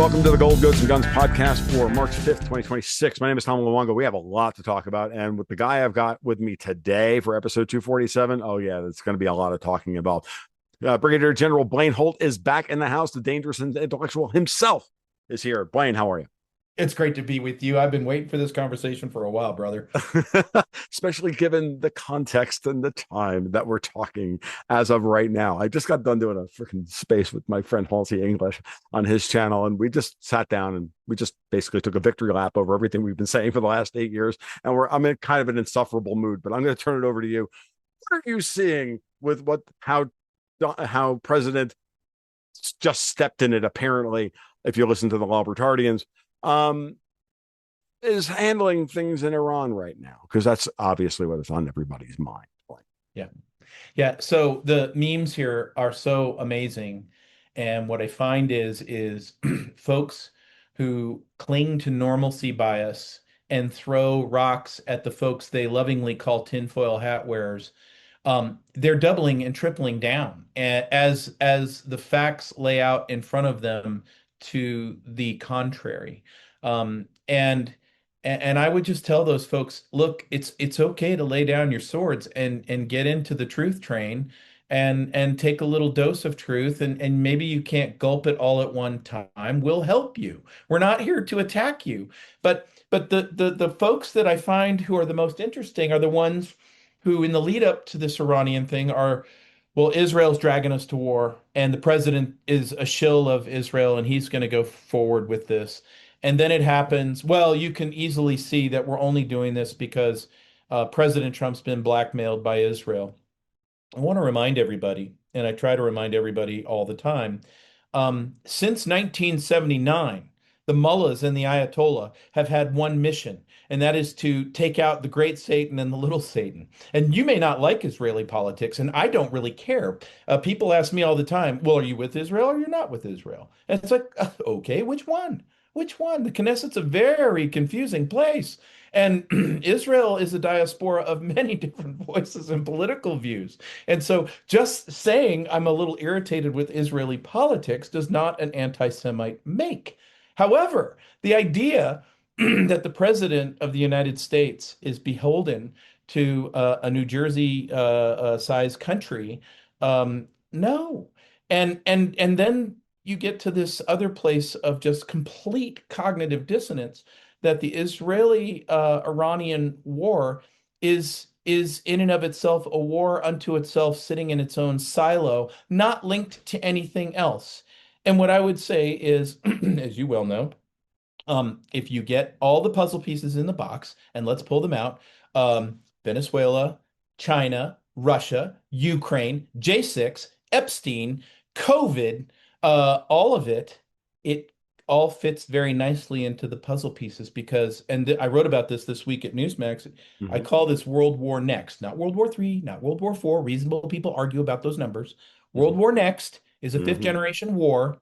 welcome to the Gold Goats and Guns podcast for March 5th, 2026. My name is Tom Luongo. We have a lot to talk about. And with the guy I've got with me today for episode 247, oh, yeah, it's going to be a lot of talking about. Brigadier General Blaine Holt is back in the house. The dangerous and intellectual himself is here. Blaine, how are you? It's great to be with you. I've been waiting for this conversation for a while, brother. Especially given the context and the time that we're talking as of right now. I just got done doing a freaking space with my friend Halsey English on his channel, and we just sat down and we just basically took a victory lap over everything we've been saying for the last 8 years. And I'm in kind of an insufferable mood, but I'm going to turn it over to you. What are you seeing with how President just stepped in it, apparently, if you listen to the Libertarians, is handling things in Iran right now? Because that's obviously what is on everybody's mind. Yeah. Yeah. So the memes here are so amazing. And what I find is folks who cling to normalcy bias and throw rocks at the folks they lovingly call tinfoil hat wearers. They're doubling and tripling down as the facts lay out in front of them to the contrary. And I would just tell those folks, look, it's okay to lay down your swords and get into the truth train and take a little dose of truth, and maybe you can't gulp it all at one time. We'll help you. We're not here to attack you. But the folks that I find who are the most interesting are the ones who in the lead up to this Iranian thing are, well, Israel's dragging us to war, and the president is a shill of Israel, and he's going to go forward with this. And then it happens. Well, you can easily see that we're only doing this because President Trump's been blackmailed by Israel. I want to remind everybody, and I try to remind everybody all the time, since 1979, the mullahs and the Ayatollah have had one mission, and that is to take out the great Satan and the little Satan. And you may not like Israeli politics, and I don't really care. People ask me all the time, well, are you with Israel or you're not with Israel? And it's like, okay, which one? Which one? The Knesset's a very confusing place. And Israel is a diaspora of many different voices and political views. And so just saying I'm a little irritated with Israeli politics does not an anti-Semite make. However, the idea that the president of the United States is beholden to a New Jersey size country, no. And then you get to this other place of just complete cognitive dissonance that the Israeli Iranian war is in and of itself a war unto itself, sitting in its own silo, not linked to anything else. And what I would say is, as you well know, if you get all the puzzle pieces in the box and let's pull them out, Venezuela, China, Russia, Ukraine, J6, Epstein, COVID, all of it all fits very nicely into the puzzle pieces because, and I wrote about this week at Newsmax. I call this World War Next, not World War III, not World War IV. Reasonable people argue about those numbers. World War Next is a fifth generation war,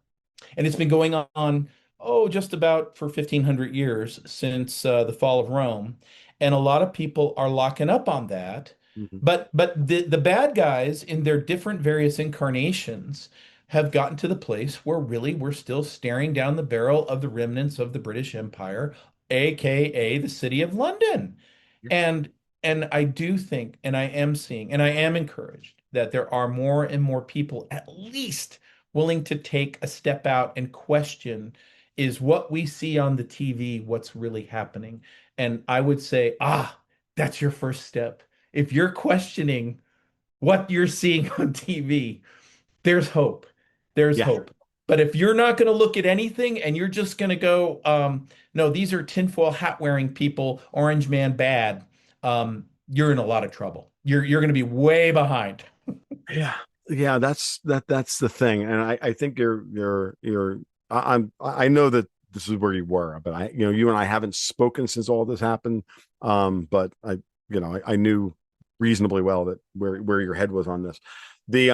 and it's been going on, oh, just about for 1500 years since the fall of Rome. And a lot of people are locking up on that. But the bad guys in their different various incarnations have gotten to the place where really we're still staring down the barrel of the remnants of the British Empire, aka the city of London. And and I do think, and I am seeing, and I am encouraged that there are more and more people at least willing to take a step out and question, is what we see on the TV what's really happening? And I would say, that's your first step. If you're questioning what you're seeing on TV, there's hope. There's Yeah. hope. But if you're not going to look at anything and you're just going to go, no, these are tinfoil hat wearing people, orange man bad, you're in a lot of trouble. You're going to be way behind. Yeah. Yeah, that's the thing. And I think I know that this is where you were, but you and I haven't spoken since all this happened. But I knew reasonably well that where your head was on this. I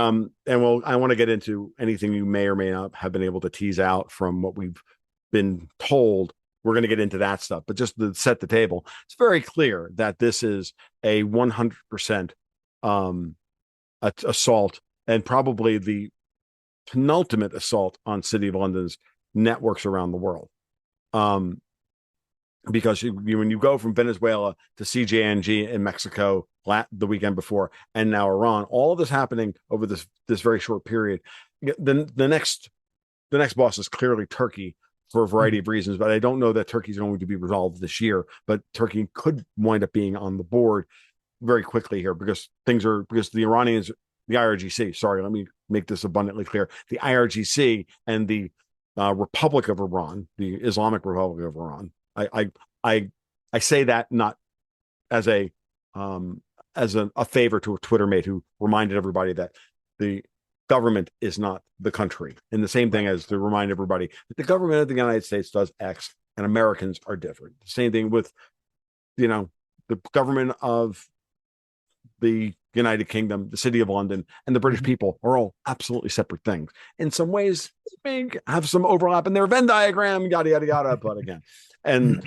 want to get into anything you may or may not have been able to tease out from what we've been told. We're going to get into that stuff, but just to set the table, it's very clear that this is a 100% assault, and probably the penultimate assault on City of London's networks around the world. Um, because when you go from Venezuela to CJNG in Mexico the weekend before, and now Iran, all of this happening over this very short period. The next boss is clearly Turkey for a variety of reasons, but I don't know that Turkey's going to be resolved this year. But Turkey could wind up being on the board very quickly here because the Iranians, the IRGC. Sorry, let me make this abundantly clear: the IRGC and the Republic of Iran, the Islamic Republic of Iran. I say that not as a favor to a Twitter mate who reminded everybody that the government is not the country, and the same thing as to remind everybody that the government of the United States does X and Americans are different. The same thing with the government of the United Kingdom, the City of London, and the British people are all absolutely separate things. In some ways, they may have some overlap in their Venn diagram, yada, yada, yada. But again, and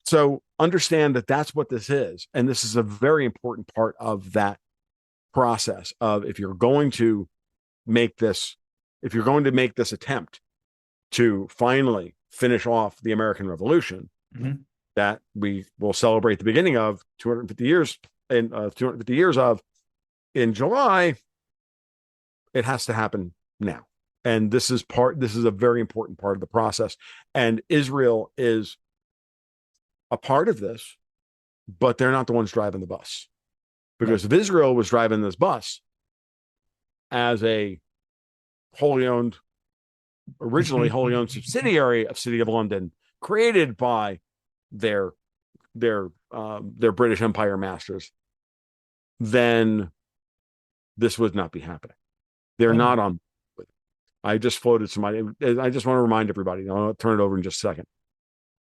so understand that that's what this is. And this is a very important part of that process of if you're going to make this attempt to finally finish off the American Revolution, that we will celebrate the beginning of 250 years and 250 years of in July, it has to happen now. And this is a very important part of the process. And Israel is a part of this, but they're not the ones driving the bus. Because if Israel was driving this bus as a originally wholly owned subsidiary of City of London, created by their British Empire masters, then this would not be happening. They're not on. I just floated somebody. I just want to remind everybody. I'll turn it over in just a second.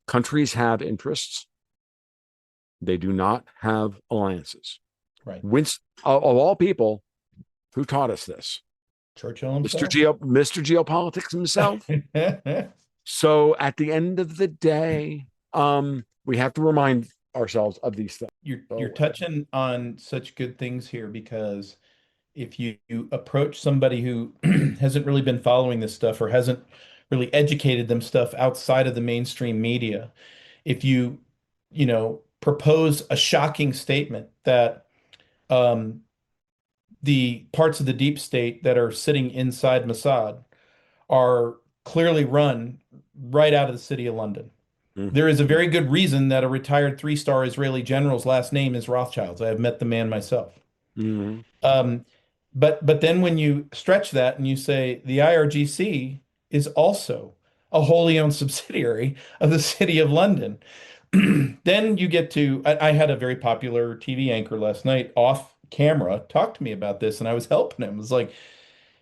Countries have interests. They do not have alliances. Right. Of all people, who taught us this? Churchill himself. Mr. Geopolitics himself. So at the end of the day, we have to remind ourselves of these things. You're touching on such good things here, because if you approach somebody who hasn't really been following this stuff or hasn't really educated them stuff outside of the mainstream media, if you propose a shocking statement that the parts of the deep state that are sitting inside Mossad are clearly run right out of the City of London. There is a very good reason that a retired 3-star Israeli general's last name is Rothschilds. I have met the man myself. But then when you stretch that and you say the IRGC is also a wholly owned subsidiary of the City of London, then you get to, I had a very popular TV anchor last night off camera talk to me about this, and I was helping him. It was like,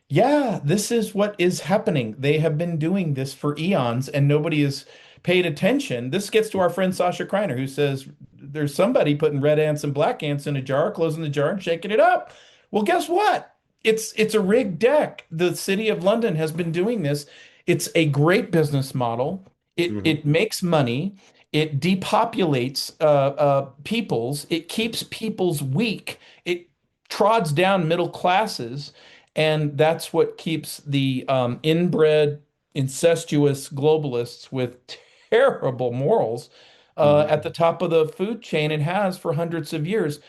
yeah, this is what is happening. They have been doing this for eons and nobody has paid attention. This gets to our friend Sasha Kreiner, who says there's somebody putting red ants and black ants in a jar, closing the jar and shaking it up. Well, guess what? It's a rigged deck. The City of London has been doing this. It's a great business model. It makes money. It depopulates peoples. It keeps peoples weak. It trods down middle classes. And that's what keeps the inbred, incestuous globalists with terrible morals at the top of the food chain, and has for hundreds of years.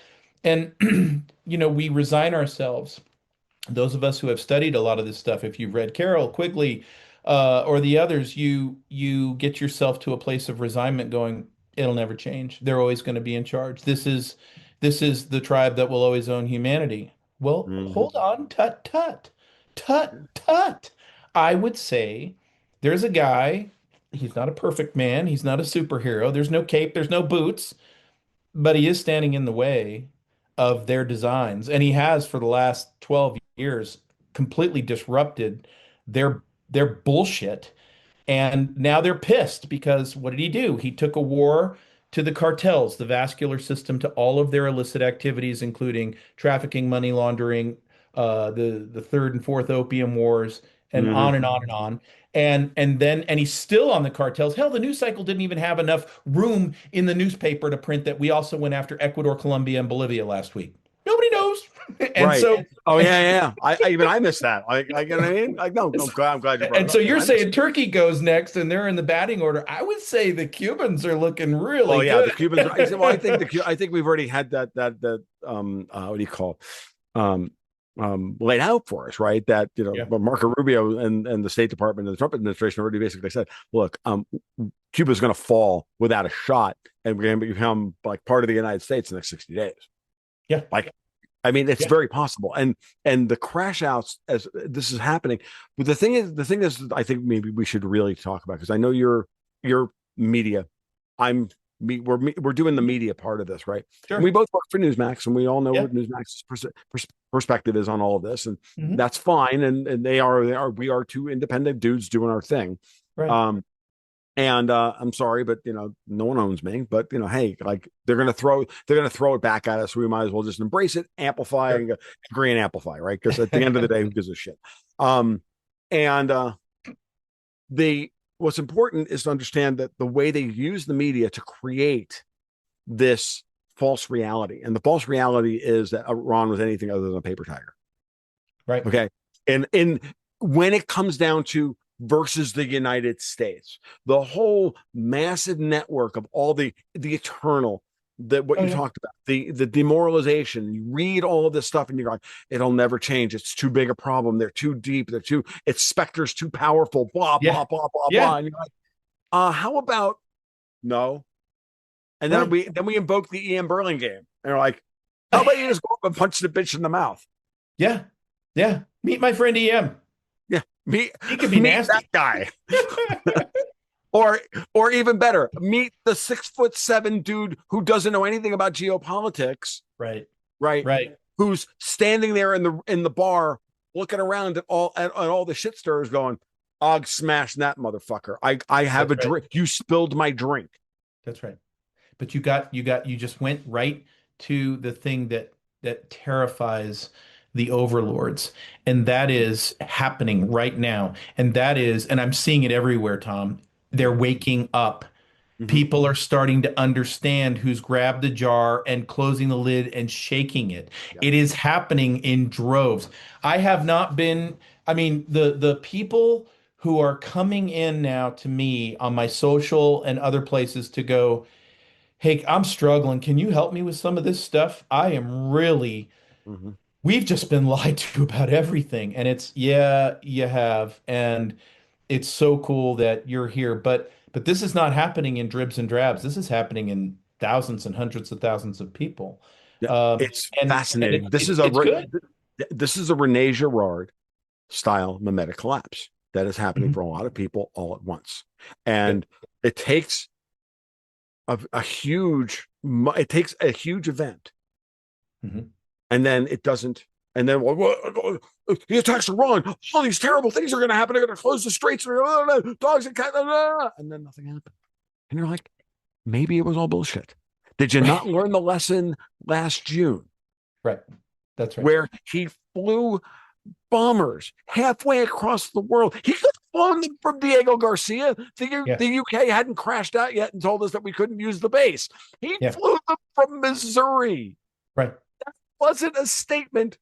And, we resign ourselves. Those of us who have studied a lot of this stuff, if you've read Carroll, Quigley, or the others, you get yourself to a place of resignment going, it'll never change. They're always going to be in charge. This is the tribe that will always own humanity. Well, hold on, tut, tut, tut, tut. I would say there's a guy, he's not a perfect man, he's not a superhero, there's no cape, there's no boots, but he is standing in the way of their designs. And he has for the last 12 years completely disrupted their bullshit. And now they're pissed because what did he do? He took a war to the cartels, the vascular system, to all of their illicit activities, including trafficking, money laundering, the third and fourth opium wars, and on and on and on. And he's still on the cartels. Hell, the news cycle didn't even have enough room in the newspaper to print that we also went after Ecuador, Colombia, and Bolivia last week. Nobody knows. And Right. so, Oh yeah, yeah. I missed that. Like you know what I mean? Like no, I'm glad you brought it and so up. Yeah, you're I missed saying it. Turkey goes next and they're in the batting order. I would say the Cubans are looking really Well, yeah, good. the Cubans. I said, well, I think we've already had that what do you call um laid out for us, right? That Yeah. but Marco Rubio and the State Department and the Trump administration already basically said, look, Cuba's going to fall without a shot, and we're going to become like part of the United States in the next 60 days. Yeah. Like, I mean, it's Yeah. very possible, and the crash outs as this is happening. But the thing is, I think maybe we should really talk about because I know you're media. I'm me. We're doing the media part of this, right? And we Sure. both work for Newsmax, and we all know Yeah. what Newsmax's perspective is on all of this, and Hmm. that's fine. And they are we are two independent dudes doing our thing. Right. Um, and I'm sorry, but no one owns me. But hey, like they're gonna throw it back at us. So we might as well just embrace it, amplify, Sure. and agree and amplify, right? Because at the end of the day, who gives a shit? Um, and the what's important is to understand that the way they use the media to create this false reality, and the false reality is that Iran was anything other than a paper tiger. Right. Okay, and when it comes down to versus the United States, the whole massive network of all the eternal that what Oh you yeah. talked about, the demoralization. You read all of this stuff and you're like, it'll never change. It's too big a problem. They're too deep. It's Spectre's too powerful. Blah Yeah. blah blah blah Yeah. blah. And you're like, how about no? And then Right. we invoke the Ian Burling game, and they're like, how about you just go up and punch the bitch in the mouth? Yeah. Yeah. Meet my friend EM. Yeah, meet He could be meet that nasty. guy. or or even better, meet the 6'7" dude who doesn't know anything about geopolitics, Right. right? Right. Who's standing there in the bar looking around at all the shit stirrers going, "Og smash that motherfucker. I have That's a right. drink. You spilled my drink." That's right. But you just went right to the thing that terrifies the overlords. And that is happening right now. And I'm seeing it everywhere, Tom. They're Yeah. waking up. Mm-hmm. People are starting to understand who's grabbed the jar and closing the lid and shaking it. Yeah. It is happening in droves. I have not been, I mean, the people who are coming in now to me on my social and other places to go, hey, I'm struggling. Can you help me with some of this stuff? I am really, Mm-hmm. we've just been lied to about everything. And it's, yeah, you have. And it's so cool that you're here. But this is not happening in dribs and drabs. This is happening in thousands and hundreds of thousands of people. Yeah. It's And fascinating. it's good. This is a Rene Girard style mimetic collapse that is happening Mhm. for a lot of people all at once. Good. And it takes it takes a huge event, Mhm. and then it doesn't. And then the attacks are wrong. All these terrible things are going to happen. They're going to close the streets. Dogs and cats. And then nothing happened. And you're like, maybe it was all bullshit. Did you not learn the lesson last June Right. That's right. where he flew bombers halfway across the world? He could have flown them from Diego Garcia. Yeah. The UK hadn't crashed out yet and told us that we couldn't use the base. He Yeah. flew them from Missouri. Right. Wasn't a statement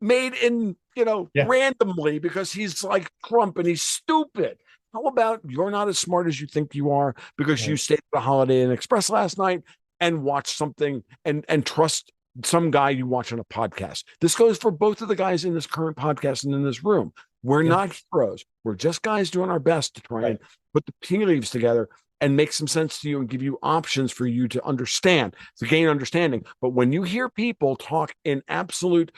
made in, Yeah. randomly because he's like Trump and he's stupid. How about you're not as smart as you think you are because you Right. stayed at the Holiday Inn Express last night and watched something and trust some guy you watch on a podcast. This goes for both of the guys in this current podcast and in this room. We're Yeah. not heroes. We're just guys doing our best to try and Right. put the tea leaves together and make some sense to you and give you options for you to understand, to gain understanding. But when you hear people talk in absolute,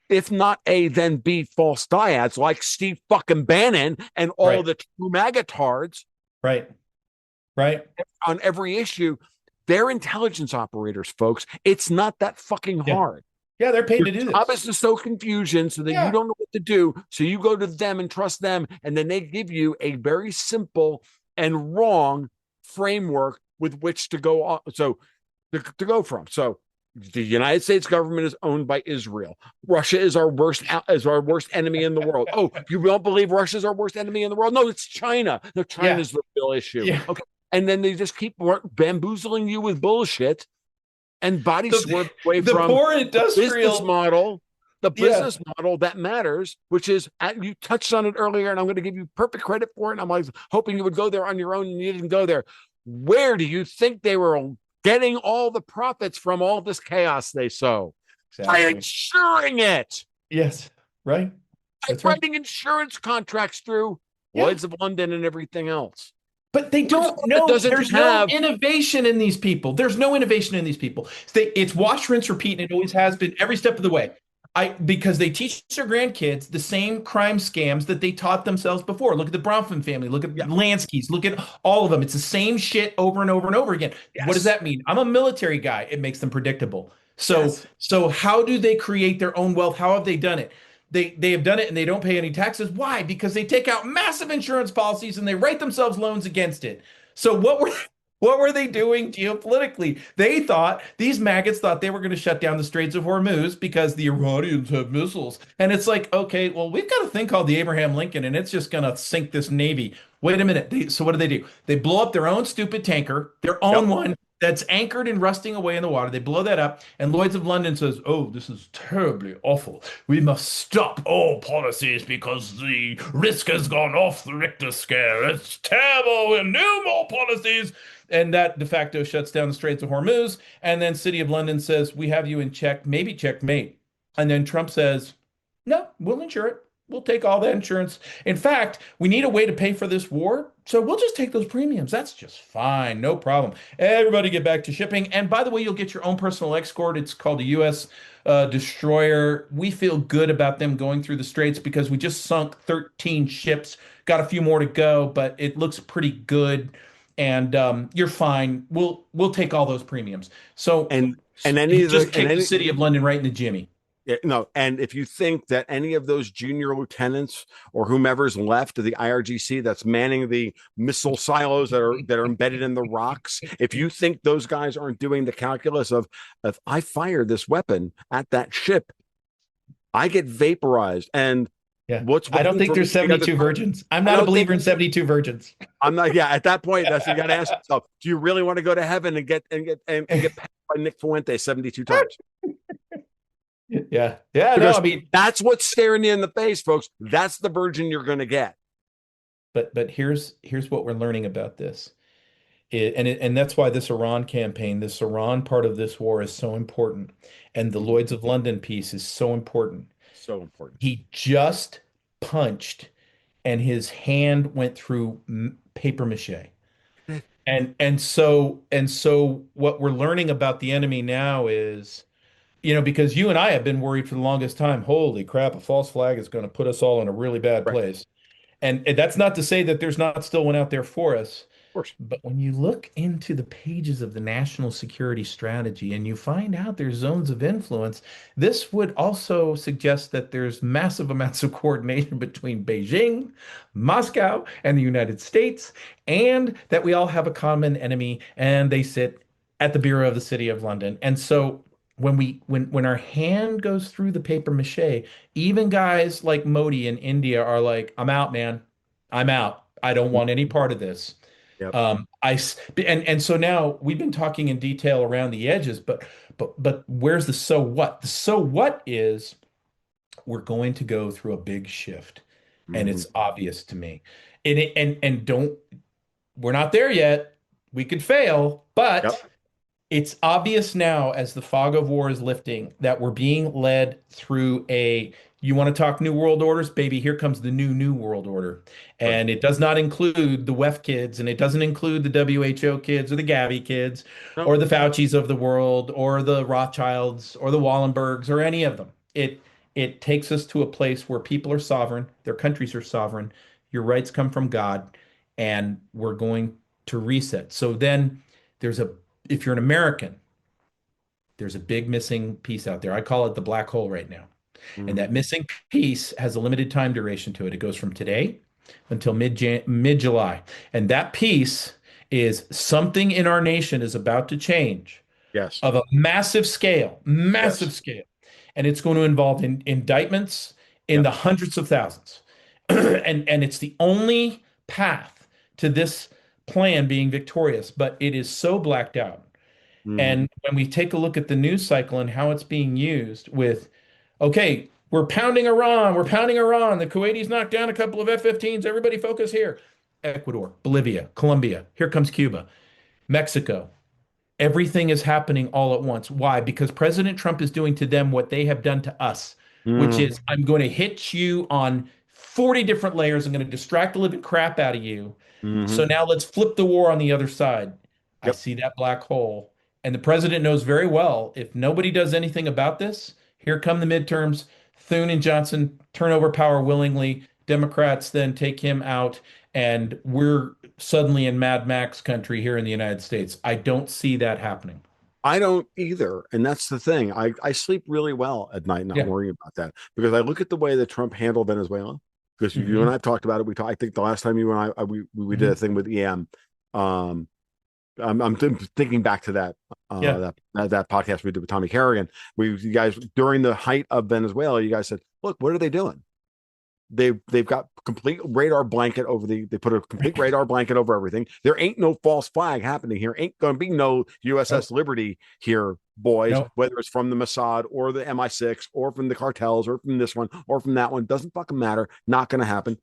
if not A, then B false dyads like Steve fucking Bannon and all Right. the true magatards Right. Right. on every issue, they're intelligence operators, folks. It's not that fucking Yeah. hard. Yeah. They're paid Your to do job this. is to sow confusion so that you Yeah. don't know what to do. So you go to them and trust them, and then they give you a very simple and wrong framework with which to go on. So to go from. So the United States government is owned by Israel. Russia is our worst enemy in the world. Oh, you don't believe Russia is our worst enemy in the world? No, it's China. No, Yeah. China's the real issue. Yeah. Okay. And then they just keep bamboozling you with bullshit and body The, swerve away the from poor the business industrial, model, the yeah. business model that matters, which is you touched on it earlier, and I'm going to give you perfect credit for it. And I'm like hoping you would go there on your own, and you didn't go there. Where do you think they were getting all the profits from all this chaos they sow? By Exactly. insuring it, Yes. Right. by That's right. writing insurance contracts through Yeah. Lloyd's of London and everything else. But they Because don't it know. doesn't There's no have, innovation in these people. There's no innovation in these people. It's wash, rinse, repeat, and it always has been every step of the way. Because they teach their grandkids the same crime scams that they taught themselves before. Look at the Bronfman family. Look at yeah, Lansky's. Look at all of them. It's the same shit over and over and over again. What does yes, that mean? I'm a military guy. It makes them predictable. So, yes. so how do they create their own wealth? How have they done it? They have done it and they don't pay any taxes. Why? Because they take out massive insurance policies and they write themselves loans against it. So what were they doing geopolitically? They thought these maggots thought they were going to shut down the Straits of Hormuz because the Iranians have missiles. And it's like, okay, well, we've got a thing called the Abraham Lincoln, and it's just going to sink this navy. Wait a minute. So what do? They blow up their own stupid tanker, their own Yep. one that's anchored and rusting away in the water. They blow that up, and Lloyd's of London says, "Oh, this is terribly awful. We must stop all policies because the risk has gone off the Richter scale. It's terrible. And no more policies." And that de facto shuts down the Straits of Hormuz. And then City of London says, "We have you in check, maybe checkmate." And then Trump says, "No, we'll insure it. We'll take all that insurance. In fact, we need a way to pay for this war, so we'll just take those premiums. That's just fine, no problem. Everybody get back to shipping. And by the way, you'll get your own personal escort. It's called a U.S. Destroyer. We feel good about them going through the straits because we just sunk 13 ships. Got a few more to go, but it looks pretty good. And you're fine. We'll take all those premiums." So And any he of the just and kicked the any City of London right in the jimmy. Yeah, no, and if you think that any of those junior lieutenants or whomever's left of the IRGC that's manning the missile silos that are embedded in the rocks, if you think those guys aren't doing the calculus of if I fire this weapon at that ship, I get vaporized. And Yeah. what's I don't waiting think for me there's on the other 72 side? virgins. I'm I not a don't believer think in 72 virgins. I'm not. Yeah, at that point, that's you got to ask yourself: do you really want to go to heaven and get passed by Nick Fuente 72 times? Yeah. Yeah, no, Because I mean, that's what's staring you in the face, folks. That's the virgin you're going to get. but here's what we're learning about this. And that's why this Iran campaign, this Iran part of this war is so important. And the Mhm. Lloyd's of London piece is so important. So important. He just punched and his hand went through paper mache. And so what we're learning about the enemy now is, because you and I have been worried for the longest time, holy crap, a false flag is going to put us all in a really bad Right. Of place. And that's not to say that there's not still one out there for us. course. But when you look into the pages of the national security strategy and you find out there's zones of influence, this would also suggest that there's massive amounts of coordination between Beijing, Moscow, and the United States, and that we all have a common enemy and they sit at the Bureau of the City of London. And Yep. so when our hand goes through the paper mache, even guys like Modi in India are like, "I'm out, man. I'm out. I don't want any part of this." Yep. And so now we've been talking in detail around the edges, but where's the so what? The so what is we're going to go through a big shift, and Mhm. it's obvious to me. And don't we're not there yet. We could fail, Yep. but it's obvious now as the fog of war is lifting that we're being led through you want to talk new world orders, baby, here comes the new world order. Right. And it does not include the WEF kids, and it doesn't include the WHO kids or the Gavi kids Nope. or the Faucis of the world or the Rothschilds or the Wallenbergs or any of them. It takes us to a place where people are sovereign, their countries are sovereign, your rights come from God, and we're going to reset. So then there's a if you're an American, there's a big missing piece out there. I call it the black hole right now. And Mhm. that missing piece has a limited time duration to it. It goes from today until mid July. And that piece is something in our nation is about to change Yes. of a massive Yes. scale. And it's going to involve indictments in Yep. the hundreds of thousands. And it's the only path to this plan being victorious, but it is so blacked out. Mm-hmm. And when we take a look at the news cycle and how it's being used with, okay, we're pounding Iran, we're pounding Iran, the Kuwaitis knocked down a couple of F-15s, everybody focus here. Ecuador, Bolivia, Colombia, here comes Cuba, Mexico. Everything is happening all at once. Why? Because President Trump is doing to them what they have done to us, which Mm-hmm. is I'm going to hit you on 40 different layers. I'm going to distract the living crap out of you. Mm-hmm. So now let's flip the war on the other side. I Yep. see that black hole. And the president knows very well if nobody does anything about this, here come the midterms. Thune and Johnson turn over power willingly. Democrats then take him out, and we're suddenly in Mad Max country here in the United States. I don't see that happening. I don't either. And that's the thing. I sleep really well at night, not Yeah. worrying about that, because I look at the way that Trump handled Venezuela. Because you and I Hmm. have talked about it. I think the last time you and we did a Hmm. thing with EM. Um, I'm thinking back to Yeah. that podcast we did with Tommy Kerrigan. You guys, during the height of Venezuela, you guys said, "Look, what are they doing? They've got complete radar blanket over they put a complete radar blanket over everything. There ain't no false flag happening here. Ain't going to be no Nope. USS Liberty here, boys. Nope. Whether it's from the Mossad or the MI6 or from the cartels or from this one or from that one, doesn't fucking matter. Not going to happen."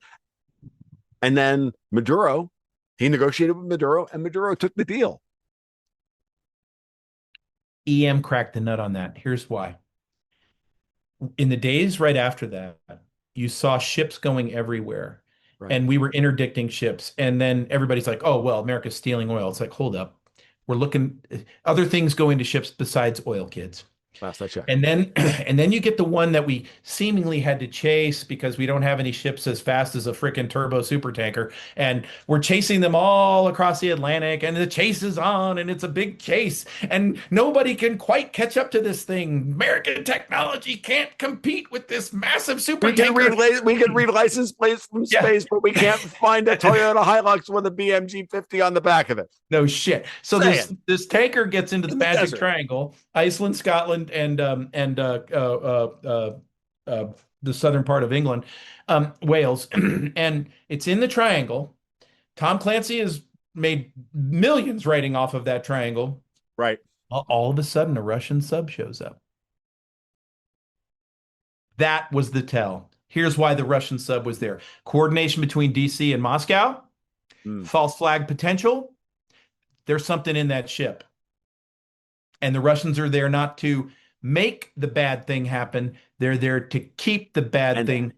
And then Maduro, he negotiated with Maduro, and Maduro took the deal. EM cracked the nut on that. Here's why. In the days right after that, you saw ships going everywhere, Right. and we were interdicting ships. And then everybody's like, oh, well, America's stealing oil. It's like, hold up. We're looking, other things go into ships besides oil, kids. Last I checked. And then and then you get the one that we seemingly had to chase because we don't have any ships as fast as a freaking turbo super tanker. And we're chasing them all across the Atlantic, and the chase is on, and it's a big chase. And nobody can quite catch up to this thing. American technology can't compete with this massive super tanker. We can read license plates from Yeah. space, but we can't find a Toyota Hilux with a BMG 50 on the back of it. No shit. So this Saying this tanker gets into the in the Magic desert. Triangle, Iceland, Scotland, and the southern part of England, Wales, and it's in the triangle. Tom Clancy has made millions writing off of that triangle. Right. All of a sudden, a Russian sub shows up. That was the tell. Here's why the Russian sub was there. Coordination between DC and Moscow, Mm. false flag potential. There's something in that ship. And the Russians are there not to make the bad thing happen. They're there to keep the bad And thing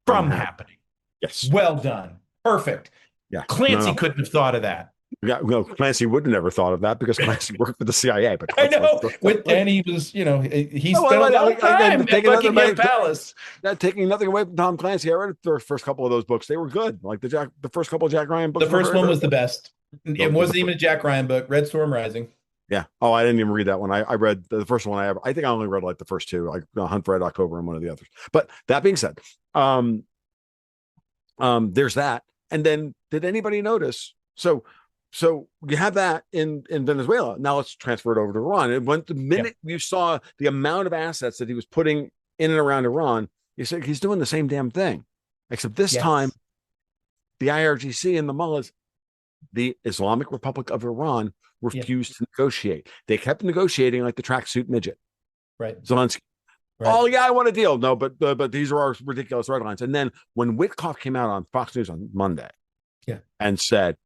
from from her. happening. Yes. Well done. Perfect. Yeah. Clancy couldn't have thought of that. Yeah, no, Clancy would have never thought of that because Clancy worked for the CIA. But I know. And he was, he no, spent a lot of time at Buckingham Palace. taking nothing away from Tom Clancy. I read the first couple of those books. They were good. Like the first couple of Jack Ryan books. The first one was the best. No, It wasn't even a Jack Ryan book. Red Storm Rising. Yeah. Oh, I didn't even read that one. I read the first one I think I only read like the first two, like Hunt for Red October and one of the others. But that being said, there's that. And then did anybody notice? So you have that in Venezuela. Now let's transfer it over to Iran. And when the minute you saw the amount of assets that he was putting in and around Iran, you said he's doing the same damn thing, except this time the IRGC and the mullahs, the Islamic Republic of Iran, refused to negotiate. They kept negotiating like the tracksuit midget, right? Zelensky. Right. Oh yeah, I want a deal. No, but these are our ridiculous red lines. And then when Witkoff came out on Fox News on Monday, and said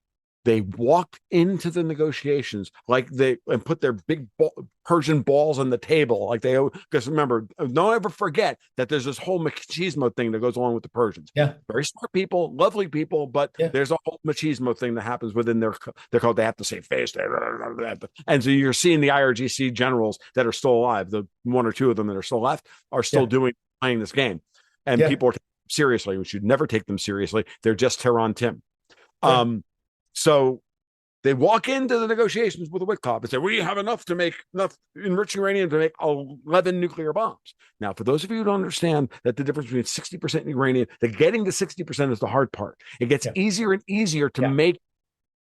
they walked into the negotiations like and put their big Persian balls on the table, like they, because remember, don't ever forget that there's this whole machismo thing that goes along with the Persians. Yeah, very smart people, lovely people, but there's a whole machismo thing that happens within their code. They have to say face, and so you're seeing the IRGC generals that are still alive, the one or two of them that are still left, are still playing this game, and people are taking them seriously. We should never take them seriously. They're just Tehran Tim. So they walk into the negotiations with a Witkoff and say, we have enough enriched uranium to make 11 nuclear bombs. Now, for those of you who don't understand that the difference between 60% uranium, that getting to 60% is the hard part. It gets easier and easier to make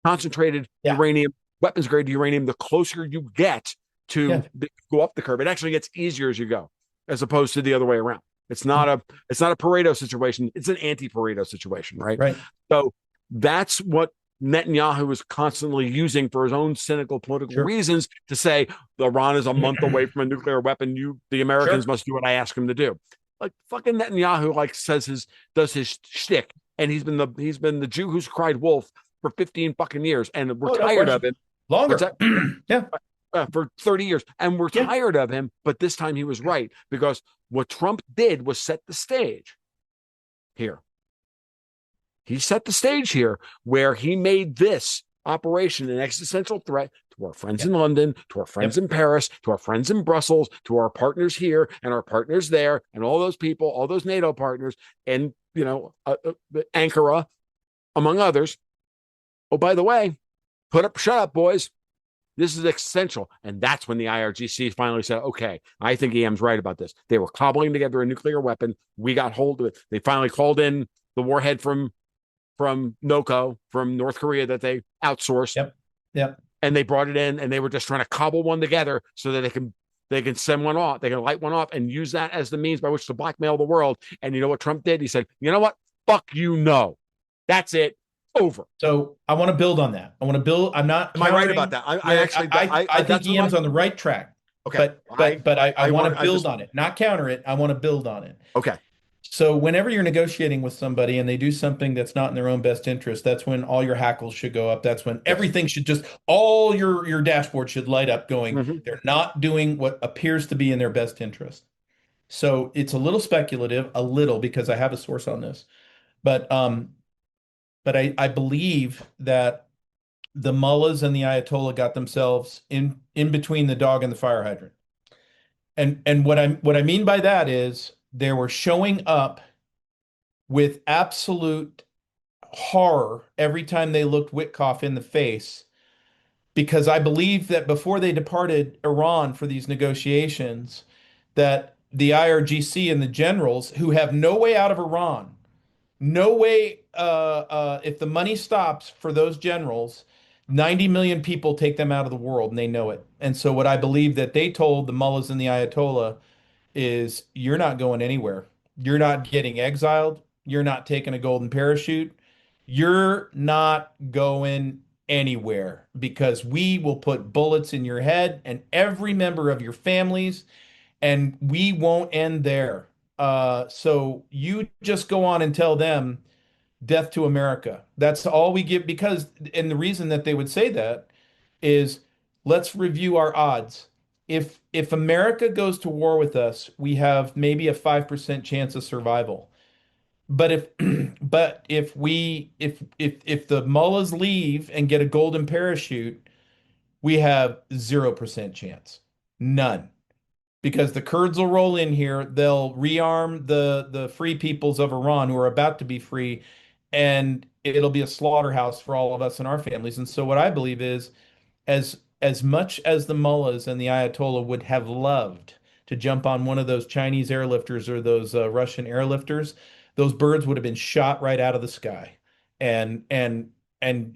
concentrated uranium, weapons grade uranium, the closer you get to go up the curve. It actually gets easier as you go, as opposed to the other way around. It's not a Pareto situation. It's an anti-Pareto situation, right? Right. So that's what Netanyahu is constantly using for his own cynical political Sure. reasons to say Iran is a month away from a nuclear weapon. The Americans Sure. must do what I ask him to do. Like fucking Netanyahu, like does his shtick, and he's been the Jew who's cried wolf for 15 fucking years, and we're Oh, no tired of question. him. What's Longer. that? Yeah. For 30 years, and we're Yeah. tired of him. But this time he was right, because what Trump did was set the stage here. He set the stage here where he made this operation an existential threat to our friends Yep. in London, to our friends Yep. in Paris, to our friends in Brussels, to our partners here and our partners there, and all those people, all those NATO partners, and Ankara, among others. Oh, by the way, shut up, boys. This is essential. And that's when the IRGC finally said, okay, I think EM's right about this. They were cobbling together a nuclear weapon. We got hold of it. They finally called in the warhead from NOCO, from North Korea, that they outsourced. Yep. Yep. And they brought it in, and they were just trying to cobble one together so that they can send one off. They can light one off and use that as the means by which to blackmail the world. And you know what Trump did? He said, you know what? Fuck you, no. That's it. Over. So I want to build on that. I want to build. I'm not. Am I right about that? I think EM's on the right track. Okay. But I want to build on it, not counter it. I want to build on it. Okay. So whenever you're negotiating with somebody and they do something that's not in their own best interest, that's when all your hackles should go up. That's when everything should just, all your dashboard should light up going, they're not doing what appears to be in their best interest. So it's a little speculative, because I have a source on this. But I believe that the mullahs and the Ayatollah got themselves in between the dog and the fire hydrant. And what I mean by that is they were showing up with absolute horror every time they looked Witkoff in the face, because I believe that before they departed Iran for these negotiations, that the IRGC and the generals, who have no way out of Iran, no way, if the money stops for those generals, 90 million people take them out of the world, and they know it. And so what I believe that they told the mullahs and the Ayatollah is, you're not going anywhere. You're not getting exiled. You're not taking a golden parachute. You're not going anywhere, because we will put bullets in your head and every member of your families, and we won't end there. So you just go on and tell them, death to America. That's all we give, because, and the reason that they would say that is, let's review our odds. If America goes to war with us, we have maybe a 5% chance of survival. But if the mullahs leave and get a golden parachute, we have 0% chance. None. Because the Kurds will roll in here, they'll rearm the free peoples of Iran who are about to be free, and it'll be a slaughterhouse for all of us and our families. And so what I believe is, as much as the mullahs and the Ayatollah would have loved to jump on one of those Chinese airlifters or those Russian airlifters, those birds would have been shot right out of the sky, and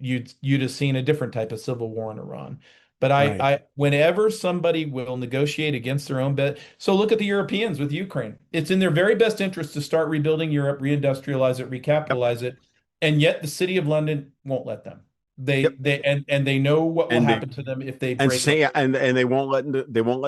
you'd have seen a different type of civil war in Iran. But Right. whenever somebody will negotiate against their own bet, so look at the Europeans with Ukraine. It's in their very best interest to start rebuilding Europe, reindustrialize it, Yep. recapitalize it, and yet the city of London won't let them. Yep. And they know what will And happen to them if they and break. say and they won't let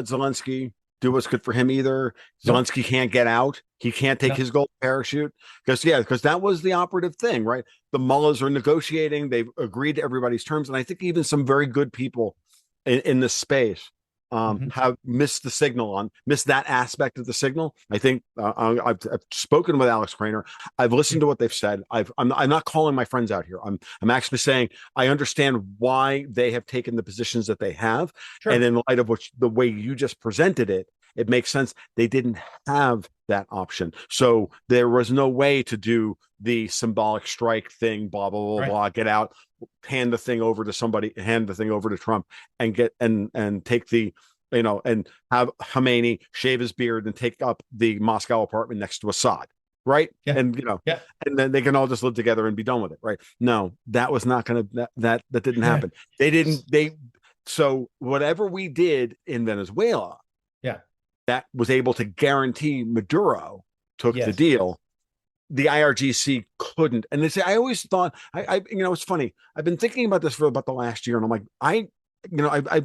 Zelensky do what's good for him either. Nope. Zelensky can't get out. He can't take No. his gold parachute, because that was the operative thing, right? The mullahs are negotiating. They've agreed to everybody's terms, and I think even some very good people in this space have missed missed that aspect of the signal. I think I've spoken with Alex Craner. I've listened to what they've said. I'm not calling my friends out here. I'm actually saying I understand why they have taken the positions that they have, Sure. and in light of the way you just presented it, it makes sense. They didn't have that option, so there was no way to do the symbolic strike thing. Blah blah blah Right. blah. Get out, hand the thing over to somebody, hand the thing over to Trump, and get and take the and have Khomeini shave his beard and take up the Moscow apartment next to Assad, right? Yeah. And Yeah. and then they can all just live together and be done with it, right? No, that was not going to that didn't happen. So whatever we did in Venezuela, Yeah. that was able to guarantee Maduro took the Yes. deal. the IRGC couldn't. And they say, I always thought, it's funny. I've been thinking about this for about the last year, and I'm like,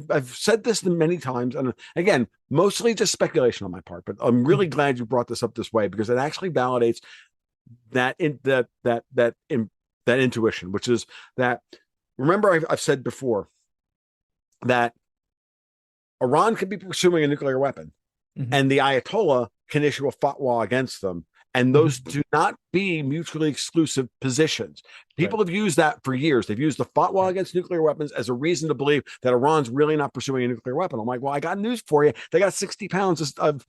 I've said this many times, and again, mostly just speculation on my part. But I'm really glad you brought this up this way, because it actually validates that intuition, which is that. Remember, I've said before that Iran could be pursuing a nuclear weapon, and the Ayatollah can issue a fatwa against them. And those do not be mutually exclusive positions. People have used that for years. They've used the fatwa against nuclear weapons as a reason to believe that Iran's really not pursuing a nuclear weapon. I'm like, well, I got news for you. They got 60 pounds of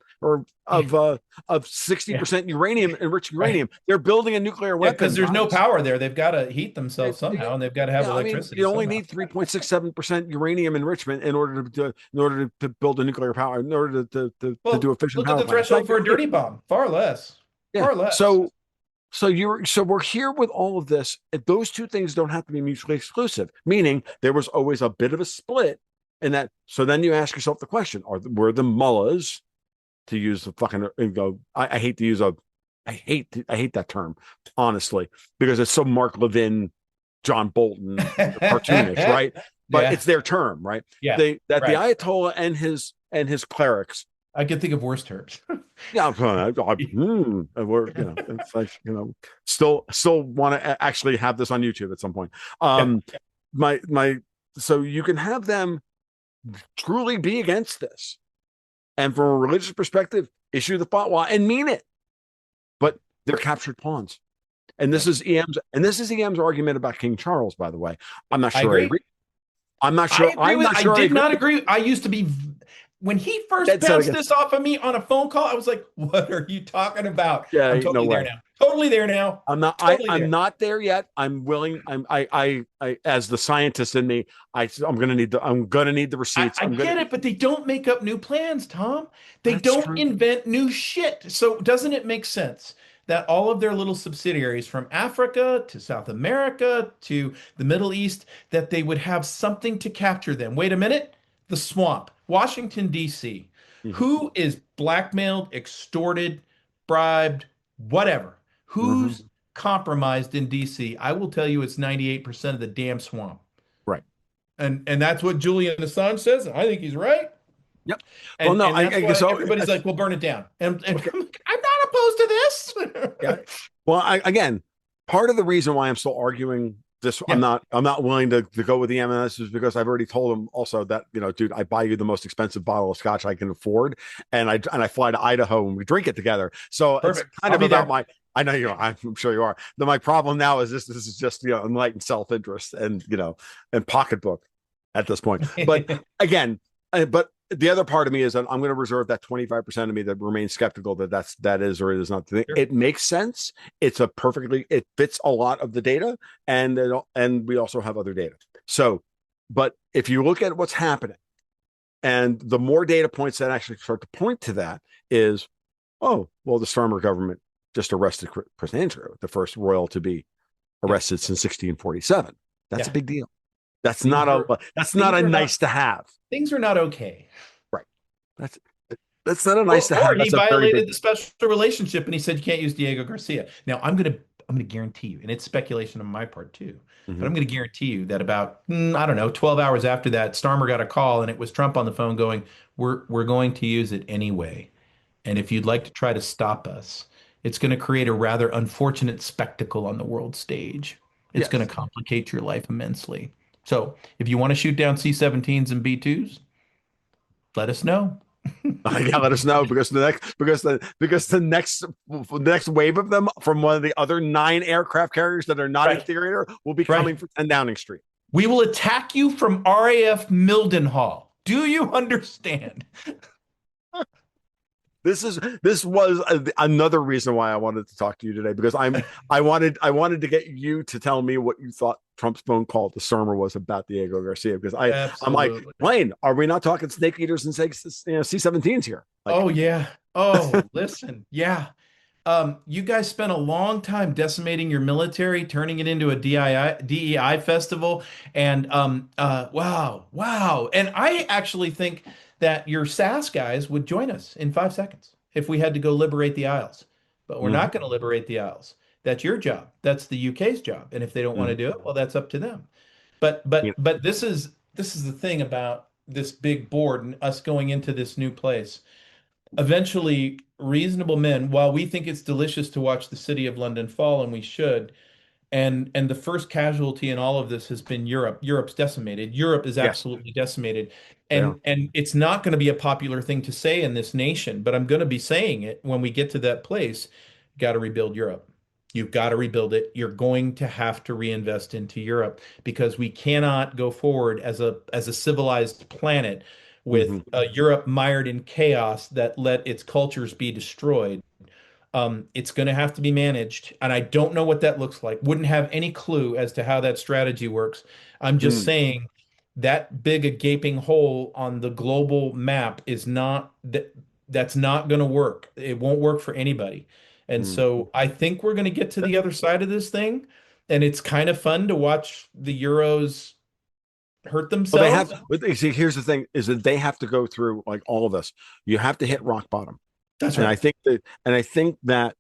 60% uranium, enriched uranium. They're building a nuclear weapon. Because there's no power there. They've got to heat themselves somehow, and they've got to have electricity. You only need 3.67% uranium enrichment in order to build a nuclear power, in order to do efficient power. Look at the threshold for a dirty bomb. Far less. Yeah. Far less. So we're here with all of this. Those two things don't have to be mutually exclusive, meaning there was always a bit of a split in that. So then you ask yourself the question: were the mullahs, to use the fucking I hate to use I hate that term, honestly, because it's so Mark Levin, John Bolton cartoonish, right? But it's their term, right? Yeah. The Ayatollah and his clerics. I can think of worse terms. Yeah, we're it's like still want to actually have this on YouTube at some point. So you can have them truly be against this, and from a religious perspective, issue the fatwa and mean it, but they're captured pawns. And this is EM's argument about King Charles. By the way, I'm not sure. I agree. I'm not sure. I did not agree. I used to be. When he first bounced this off of me on a phone call, I was like, "What are you talking about?" Yeah, I'm totally there now. Totally there now. I'm not. I'm not there yet. I'm willing. I as the scientist in me, I'm gonna need the receipts. I get it, but they don't make up new plans, Tom. They don't invent new shit. So doesn't it make sense that all of their little subsidiaries, from Africa to South America to the Middle East, that they would have something to capture them? Wait a minute. The swamp, Washington, D.C. Who is blackmailed, extorted, bribed, whatever? Who's compromised in D.C.? I will tell you it's 98% of the damn swamp. Right. And that's what Julian Assange says. And I think he's right. Yep. And, well, no, I guess so. Everybody's like, "We'll burn it down." And okay. I'm not opposed to this. Yeah. Well, again, part of the reason why I'm still arguing this, I'm not willing to go with the M&S is because I've already told him also that, dude, I buy you the most expensive bottle of scotch I can afford, and I fly to Idaho and we drink it together. So Perfect. It's kind of about I know you are. I'm sure you are. My problem now is this is just enlightened self-interest and and pocketbook at this point. But again, but the other part of me is that I'm going to reserve that 25% of me that remains skeptical that is or is not the thing. Sure. It makes sense. It fits a lot of the data, and we also have other data. So, but if you look at what's happening, and the more data points that actually start to point to that is, oh, well, the Starmer government just arrested Chris Andrew, the first royal to be arrested since 1647. That's a big deal. That's not a nice to have. Things are not okay. Right. That's not a nice to have. Or he violated the special relationship, and he said you can't use Diego Garcia. Now I'm gonna guarantee you, and it's speculation on my part too, but I'm gonna guarantee you that about 12 hours after that, Starmer got a call, and it was Trump on the phone going, "We're going to use it anyway, and if you'd like to try to stop us, it's going to create a rather unfortunate spectacle on the world stage. It's going to complicate your life immensely. So if you want to shoot down C-17s and B-2s, let us know." Let us know, because the next wave of them from one of the other 9 aircraft carriers that are not in theater will be coming from 10 Downing Street. We will attack you from RAF Mildenhall. Do you understand? This was another reason why I wanted to talk to you today, because I wanted to get you to tell me what you thought Trump's phone call to Starmer was about Diego Garcia, because I'm like, Blaine, are we not talking snake eaters and C-17s here? Like, oh yeah. Oh, listen, yeah. You guys spent a long time decimating your military, turning it into a DEI festival, and wow. And I actually think that your SAS guys would join us in 5 seconds if we had to go liberate the Isles. But we're not going to liberate the Isles. That's your job. That's the UK's job. And if they don't want to Mhm. do it, well, that's up to them. But You this is the thing about this big board and us going into this new place. Eventually, reasonable men, while we think it's delicious to watch the city of London fall, and we should, and the first casualty in all of this has been Europe. Europe's decimated. Europe is yes, absolutely decimated. they are. And it's not going to be a popular thing to say in this nation, but I'm going to be saying it when we get to that place. Got to rebuild Europe. You've got to rebuild it. You're going to have to reinvest into Europe because we cannot go forward as a civilized planet with Hmm. Europe mired in chaos that let its cultures be destroyed. It's going to have to be managed, and I don't know what that looks like. Wouldn't have any clue as to how that strategy works. I'm just Mm. saying that big a gaping hole on the global map is not that's not going to work. It won't work for anybody. And Mm. so I think we're going to get to the other side of this thing, and it's kind of fun to watch the Euros hurt Well, they themselves. have. But see, here's the thing: is that they have to go through like all of this. You have to Yeah, hit rock bottom, that's and right. I think that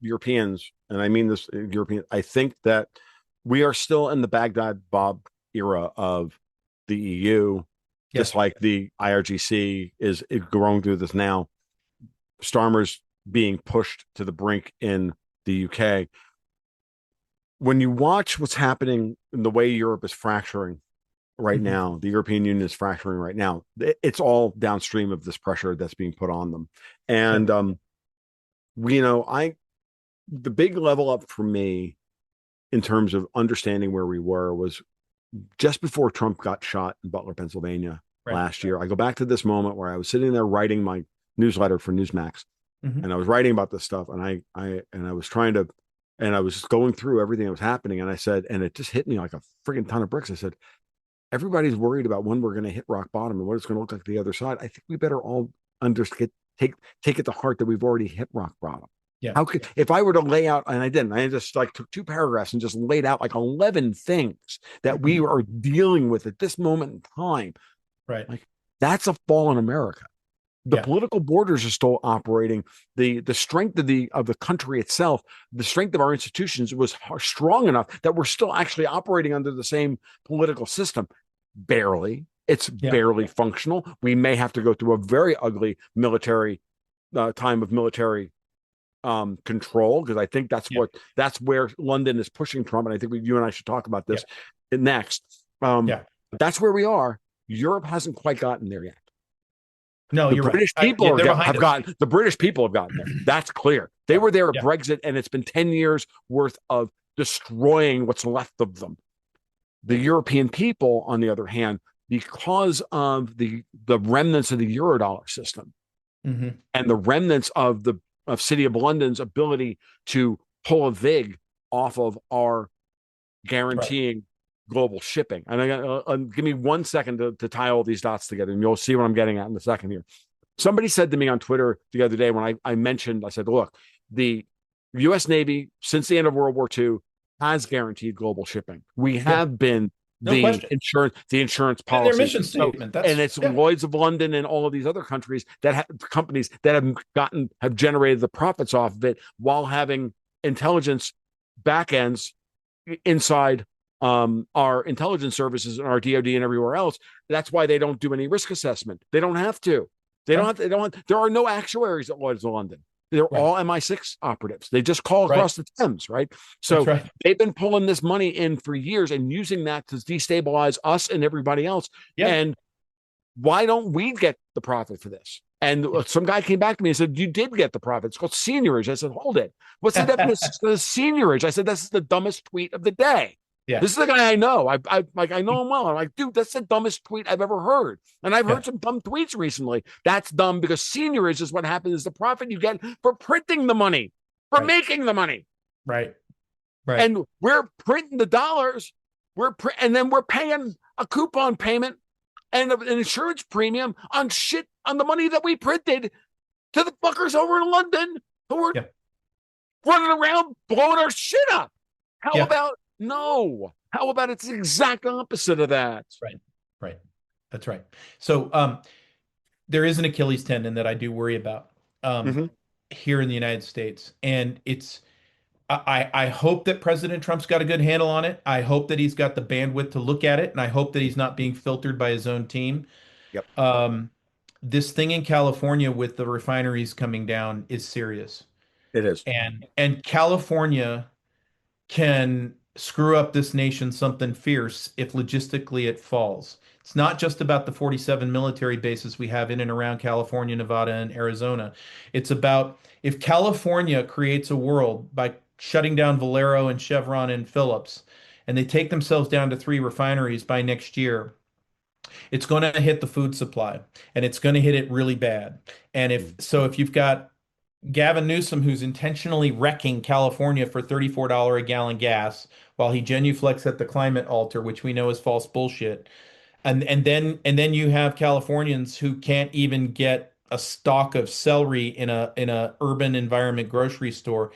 Europeans, and I mean this European, I think that we are still in the Baghdad Bob era of the EU, Yeah. just like the IRGC is going through this now. Starmer's being pushed to the brink in the UK. When you watch what's happening in the way Europe is fracturing right Hmm. now, the European Union is fracturing right now. It's all downstream of this pressure that's being put on them. Yeah. And I the big level up for me in terms of understanding where we were was just before Trump got shot in Butler, Pennsylvania Right. last year. I go back to this moment where I was sitting there writing my newsletter for Newsmax, Hmm. and I was writing about this stuff, and I was trying to, and I was going through everything that was happening, and I said, and it just hit me like a freaking ton of bricks. I said, everybody's worried about when we're going to hit rock bottom and what it's going to look like the other side. I think we better all understand, take it to heart that we've already hit rock bottom. Yeah. How could, if I were to lay out, and I didn't, I just like took two paragraphs and just laid out like 11 things that we Mhm. are dealing with at this moment in time. Right. Like, that's a fallen America. The Yeah. political borders are still operating. The strength of the country itself, the strength of our institutions was strong enough that we're still actually operating under the same political system. Barely. It's Yeah. barely functional. We may have to go through a very ugly military time of military control, because I think Yeah. that's where London is pushing Trump, and I think you and I should talk about Yeah. this next. Yeah. That's where we are. Europe hasn't quite gotten there yet. No, The you're right. British people Yeah, they're behind have us. gotten the British people have gotten there. That's clear. They Yeah. were there at Yeah. Brexit, and it's been 10 years worth of destroying what's left of them. The European people, on the other hand, because of the remnants of the Eurodollar system Hmm. and the remnants of the City of London's ability to pull a vig off of our Right. guaranteeing global shipping. And give me 1 second to tie all these dots together, and you'll see what I'm getting at in a second here. Somebody said to me on Twitter the other day when I mentioned, I said, look, the U.S. Navy, since the end of World War II, has guaranteed global shipping. We Yeah. have been No question. the insurance And their policy. mission So, statement. and That's it's yeah. Lloyd's of London and all of these other companies that have generated the profits off of it while having intelligence back ends inside our intelligence services and our DoD and everywhere else. That's why they don't do any risk assessment. They don't have to. They don't Right. have. To, they don't. There are no actuaries at Lloyd's of London. They're Right. all MI6 operatives. They just call Right. across the Thames, right? That's So right. they've been pulling this money in for years and using that to destabilize us and everybody else. Yeah. And why don't we get the profit for this? And some guy came back to me and said, you did get the profit. It's called seniorage. I said, hold it. What's the definition of seniorage? I said, this is the dumbest tweet of the day. Yeah. This is the guy I know. I know him well. I'm like, dude, that's the dumbest tweet I've ever heard. And I've Yeah. heard some dumb tweets recently. That's dumb because seniorage is what happens is the profit you get for printing the money, for Right. making the money. Right. Right. And we're printing the dollars. And then we're paying a coupon payment and an insurance premium on shit on the money that we printed to the fuckers over in London who are Yeah. running around blowing our shit up. How Yeah. about no? How about it's the exact opposite of that? Right. Right. That's right. So there is an Achilles tendon that I do worry about um Mm-hmm. here in the United States. And it's I hope that President Trump's got a good handle on it. I hope that he's got the bandwidth to look at it, and I hope that he's not being filtered by his own team. Yep, Um, this thing in California with the refineries coming down is serious, it is. and California can screw up this nation something fierce if logistically it falls. It's not just about the 47 military bases we have in and around California, Nevada, and Arizona. It's about if California creates a world by shutting down Valero and Chevron and Phillips, and they take themselves down to 3 refineries by next year, it's going to hit the food supply and it's going to hit it really bad. And if Mhm. so, if you've got Gavin Newsom, who's intentionally wrecking California for $34 a gallon gas while he genuflects at the climate altar, which we know is false bullshit. And then you have Californians who can't even get a stalk of celery in a urban environment grocery store.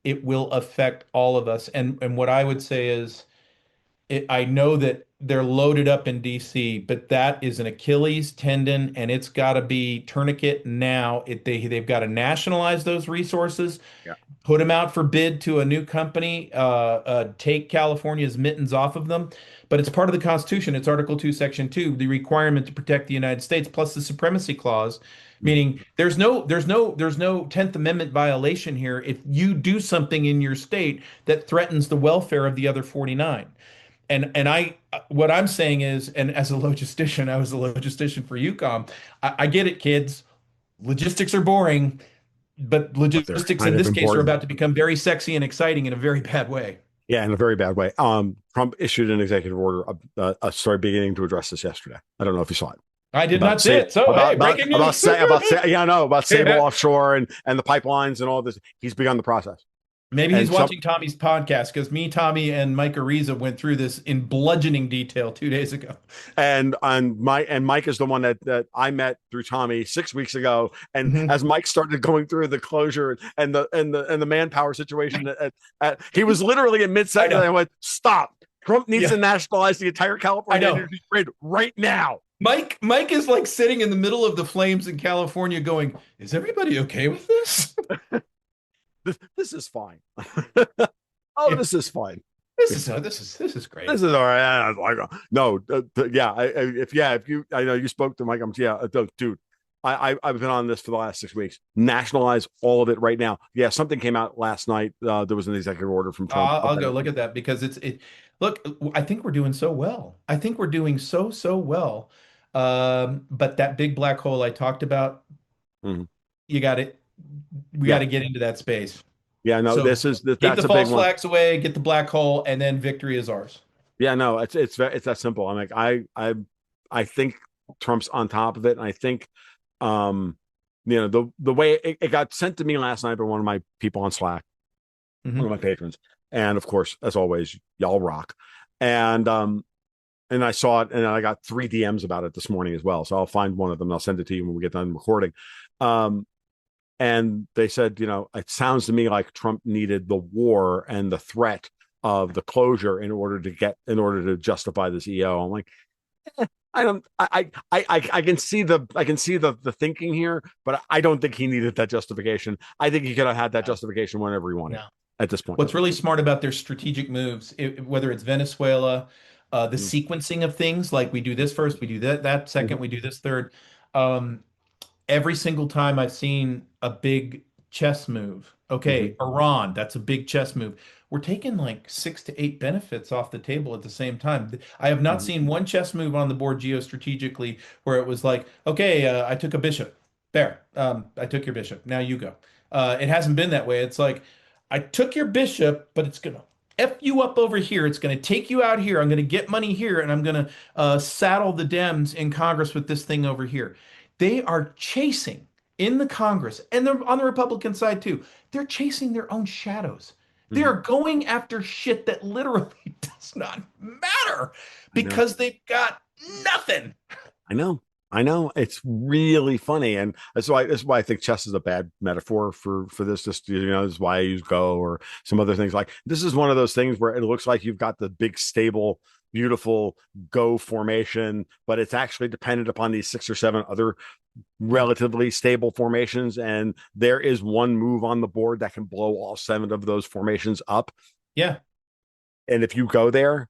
It will affect all of us. And what I would say is I know that they're loaded up in DC, but that is an Achilles tendon, and it's got to be tourniquet now. They've got to nationalize those resources, Yeah, put them out for bid to a new company, take California's mittens off of them. But it's part of the Constitution. It's Article 2, Section 2, the requirement to protect the United States, plus the Supremacy Clause, mhm. meaning there's no 10th Amendment violation here if you do something in your state that threatens the welfare of the other 49. And what I'm saying is, and as a logistician, I was a logistician for UCOM. I get it, kids. Logistics are boring, but But they're logistics kind in of this case are important. about to become very sexy and exciting in a very bad way. Yeah, in a very bad way. Trump issued an executive order. Started beginning to address this yesterday. I don't know if you saw it. I did About not see say it. So, hey, breaking news. yeah, no, about Sable Yeah. offshore and the pipelines and all this. He's begun the process. Maybe he's And some watching Tommy's podcast because me, Tommy, and Mike Ariza went through this in bludgeoning detail 2 days ago. and Mike is the one that I met through Tommy 6 weeks ago. And Mhm. as Mike started going through the closure and the manpower situation, he was literally in mid I sentence. know. I went, stop. Trump needs Yeah, to nationalize the entire I California know. energy grid right now. Mike is like sitting in the middle of the flames in California going, is everybody okay with this? This is fine. Oh, Yeah, this is fine. this is great. This is all right. I was like, no, yeah. If you, I know you spoke to Mike. Yeah, dude. I've been on this for the last 6 weeks. Nationalize all of it right now. Yeah, something came out last night. There was an executive order from Trump. I'll go look at that because look, I think we're doing so well. I think we're doing so well. But that big black hole I talked about, Mhm. you got it. We got Yeah, to get into that space. yeah. No, So keep the that's a big false one. flags away, get the black hole, and then victory is ours. Yeah, no, it's that simple. I'm like, I think Trump's on top of it, and I think, um, the way it got sent to me last night by one of my people on Slack, one of Hmm. my patrons, and of course, as always, y'all rock, and and I saw it, and I got 3 DMs about it this morning as well. So I'll find one of them, and I'll send it to you when we get done recording. Um, and they said, it sounds to me like Trump needed the war and the threat of the closure in order to justify this EO. I'm like, I don't, I can see the thinking here, but I don't think he needed that justification. I think he could have had that No, justification whenever he wanted no. at this point. What's really smart about their strategic moves, whether it's Venezuela, the Mm-hmm. sequencing of things, like we do this first, we do that second, we do this third. Um, every single time I've seen a big chess move. Mm-hmm. Okay, Iran, that's a big chess move. We're taking like 6 to 8 benefits off the table at the same time. I have not Mm-hmm. seen one chess move on the board geostrategically where it was like, okay, I took a bishop. There, I took your bishop. Now you go. It hasn't been that way. It's like, I took your bishop, but it's gonna F you up over here. It's going to take you out here. I'm going to get money here, and I'm going to saddle the Dems in Congress with this thing over here. They are chasing in the Congress, and they're on the Republican side too. They're chasing their own shadows. They Mm-hmm. are going after shit that literally does not matter I know. because they've got nothing. I know. I know. It's really funny. And that's why I think chess is a bad metaphor for this. Just, this is why I use Go or some other things. Like, this is one of those things where it looks like you've got the big stable beautiful go formation, but it's actually dependent upon these 6 or 7 other relatively stable formations. And there is one move on the board that can blow all 7 of those formations up. Yeah. And if you go there,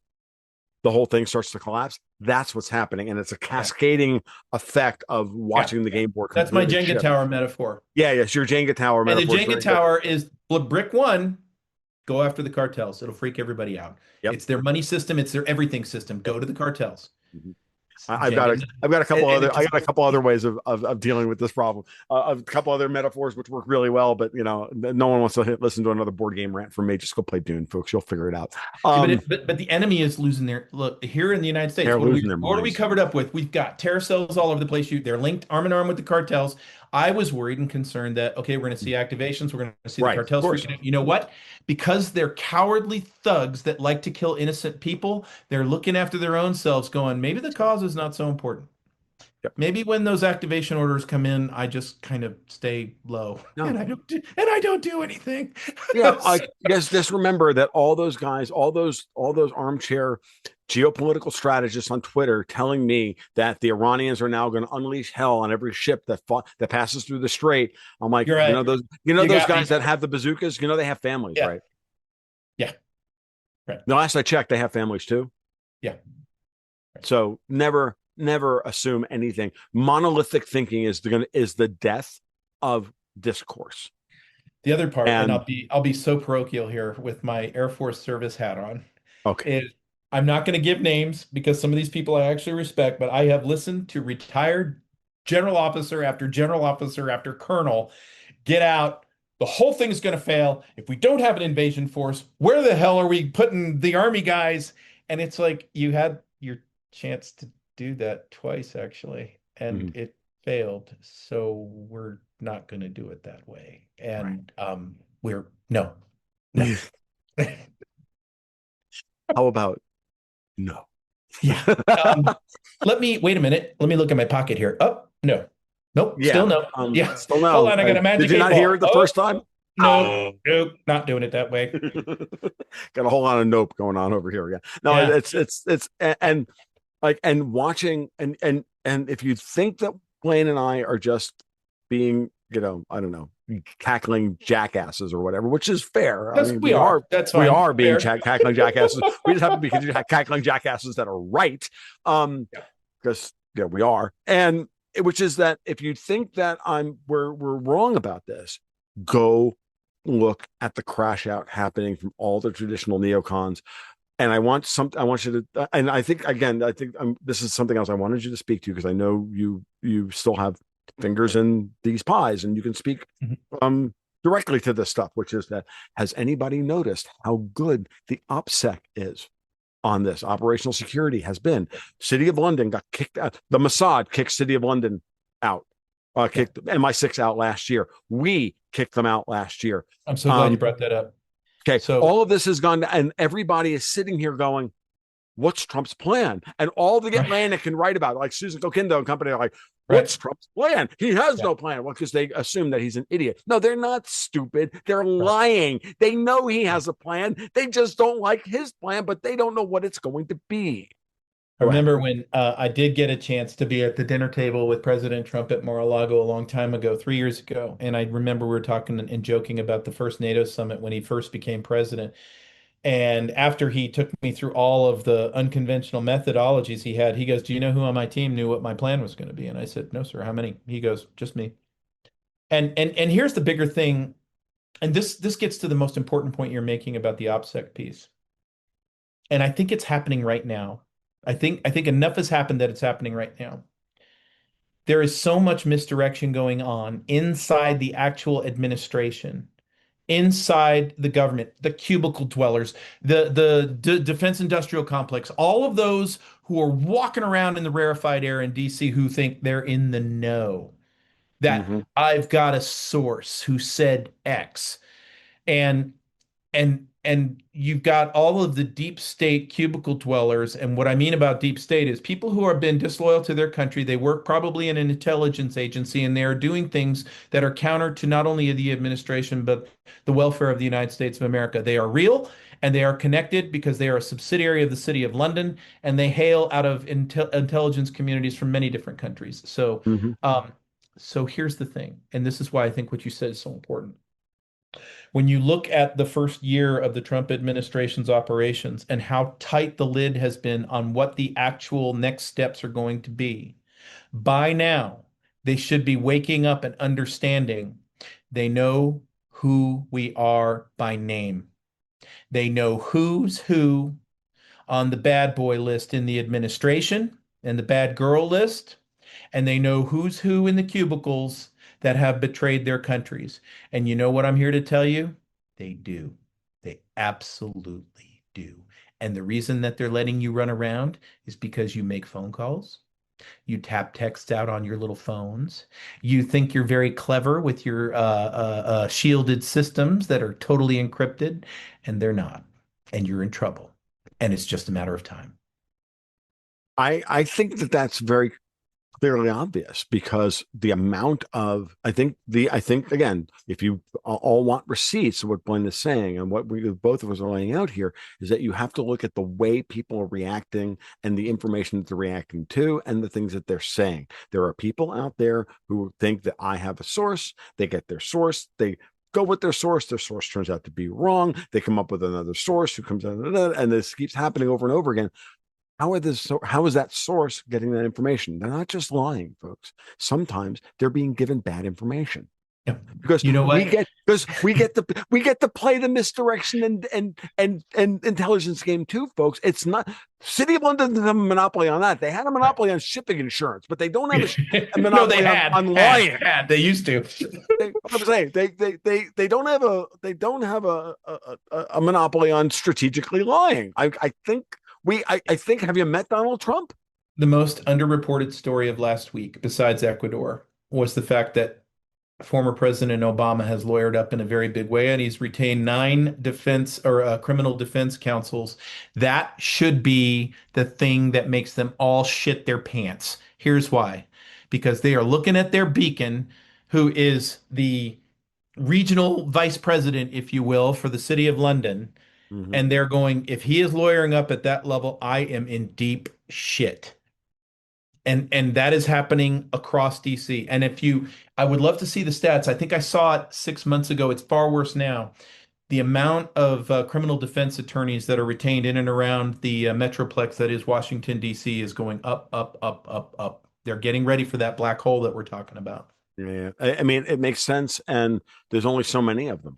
the whole thing starts to collapse. That's what's happening. And it's a Yeah. cascading effect of Yeah. watching the game board That's my completely Jenga shift. tower metaphor. Yeah, yes, your Jenga tower And the metaphor is Jenga very good. tower is brick one, go after the cartels. It'll freak everybody out. Yep. It's their money system, it's their everything system. Yep. Go to the cartels. Mhm. Jenga. I've got a couple And other it I just got a couple other ways of dealing with this problem. A couple other metaphors which work really well, but no one wants to listen to another board game rant from me. Just go play Dune, folks. You'll figure it out. yeah, Um, but the enemy is losing their look here in the United States. they're losing their What are we minds. covered up with? We've got terror cells all over the place. They're linked arm in arm with the cartels. I was worried and concerned that okay, we're going to see activations. We're going to see the Right, of cartels course. freaking out. You know what? Because they're cowardly thugs that like to kill innocent people. They're looking after their own selves, going maybe the cause is not so important. Yep. Maybe when those activation orders come in, I just kind of stay low No. and I don't do anything. Yeah, I So- guess just remember that all those guys, all those armchair geopolitical strategists on Twitter telling me that the Iranians are now going to unleash hell on every ship that passes through the strait. I'm like, You're right. You those got guys me. that have the bazookas, they have families, Yeah. right? Yeah. Right. The last I checked, they have families too. Yeah. Right. So never assume anything. Monolithic thinking is the death of discourse. The other part, and And I'll be so parochial here with my Air Force service hat on, okay, is I'm not going to give names because some of these people I actually respect, but I have listened to retired general officer after general officer after colonel get out. The whole thing's going to fail. If we don't have an invasion force, where the hell are we putting the army guys? And it's like you had your chance to do that twice, actually, and mhm, it failed. So we're not going to do it that way. right. And we're no, no. How about no? Yeah. Um, Let me wait a minute. Let me look at my pocket here. Oh, no. Nope, Yeah. still no. Yeah. Still Hold no. on, I got a Did magic you eight not hear ball. it the Oh, first time? no, nope, not doing it that way. Got a whole lot of nope going on over here. Yeah. No, Yeah. it's and like and watching and if you think that Blaine and I are just being, I don't know, cackling jackasses or whatever, which is fair. I That's mean, we are. That's we fine. are being Fair. cackling jackasses. We just have to be cackling jackasses that are right. Yeah. Because we are. And which is that if you think that we're wrong about this, go look at the crash out happening from all the traditional neocons. And I want you to, and I think again, this is something else I wanted you to speak to because I know you still have fingers in these pies and you can speak Mhm. directly to this stuff, which is that has anybody noticed how good the OPSEC is on this? Operational security has been. City of London got kicked out. The Mossad kicked City of London out. Yeah. Kicked MI6 out last year. We kicked them out last year. I'm so glad you brought that up. Okay, So all of this has gone, and everybody is sitting here going, "What's Trump's plan?" And all the right, Atlantic can write about it, like Susan Kokindo and company, are like, right. "What's Trump's plan? He has Yeah. no plan." Well, because they assume that he's an idiot. No, they're not stupid. They're Right. lying. They know he has a plan. They just don't like his plan, but they don't know what it's going to be. I Go ahead. remember when I did get a chance to be at the dinner table with President Trump at Mar-a-Lago a long time ago, 3 years ago. And I remember we were talking and joking about the first NATO summit when he first became president. And after he took me through all of the unconventional methodologies he had, he goes, "Do you know who on my team knew what my plan was going to be?" And I said, "No, sir. How many?" He goes, "Just me." And here's the bigger thing, and this gets to the most important point you're making about the OPSEC piece. And I think it's happening right now. I think enough has happened that it's happening right now. There is so much misdirection going on inside the actual administration, inside the government, the cubicle dwellers, the defense industrial complex, all of those who are walking around in the rarefied air in DC who think they're in the know, that Mm-hmm. I've got a source who said X. And and you've got all of the deep state cubicle dwellers. And what I mean about deep state is people who have been disloyal to their country. They work probably in an intelligence agency, and they are doing things that are counter to not only the administration but the welfare of the United States of America. They are real, and they are connected because they are a subsidiary of the City of London, and they hail out of intelligence communities from many different countries. Mhm. So here's the thing, and this is why I think what you said is so important. When you look at the first year of the Trump administration's operations and how tight the lid has been on what the actual next steps are going to be, by now, they should be waking up and understanding they know who we are by name. They know who's who on the bad boy list in the administration and the bad girl list, and they know who's who in the cubicles that have betrayed their countries. And you know what I'm here to tell you? They do. They absolutely do. And the reason that they're letting you run around is because you make phone calls. You tap text out on your little phones. You think you're very clever with your shielded systems that are totally encrypted, and they're not. And you're in trouble. And it's just a matter of time. I think that that's very clearly obvious because the amount of I think again, if you all want receipts of what Blaine is saying and what we both of us are laying out here is that you have to look at the way people are reacting and the information that they're reacting to and the things that they're saying. There are people out there who think that I have a source, they get their source, they go with their source turns out to be wrong, they come up with another source who comes out, and this keeps happening over and over again. How is that source getting that information? They're not just lying, folks. Sometimes they're being given bad information Yeah. because You know what? we get to play the misdirection and intelligence game too, folks. It's not City of London doesn't have a monopoly on that. They had a Right. monopoly on shipping insurance, but they don't have a No, they monopoly had, on had, lying. had. They used to. I'm saying they don't have a monopoly on strategically lying. I think I think have you met Donald Trump? The most underreported story of last week, besides Ecuador, was the fact that former President Obama has lawyered up in a very big way, and he's retained 9 criminal defense counsels. That should be the thing that makes them all shit their pants. Here's why. Because they are looking at their beacon, who is the regional vice president, if you will, for the city of London. Mm-hmm. And they're going, if he is lawyering up at that level, I am in deep shit. And that is happening across DC. And if you, I would love to see the stats. I think I saw it 6 months ago. It's far worse now. The amount of criminal defense attorneys that are retained in and around the metroplex that is Washington, D.C. is going up, up, up, up, up. They're getting ready for that black hole that we're talking about. Yeah, I mean, it makes sense, and there's only so many of them,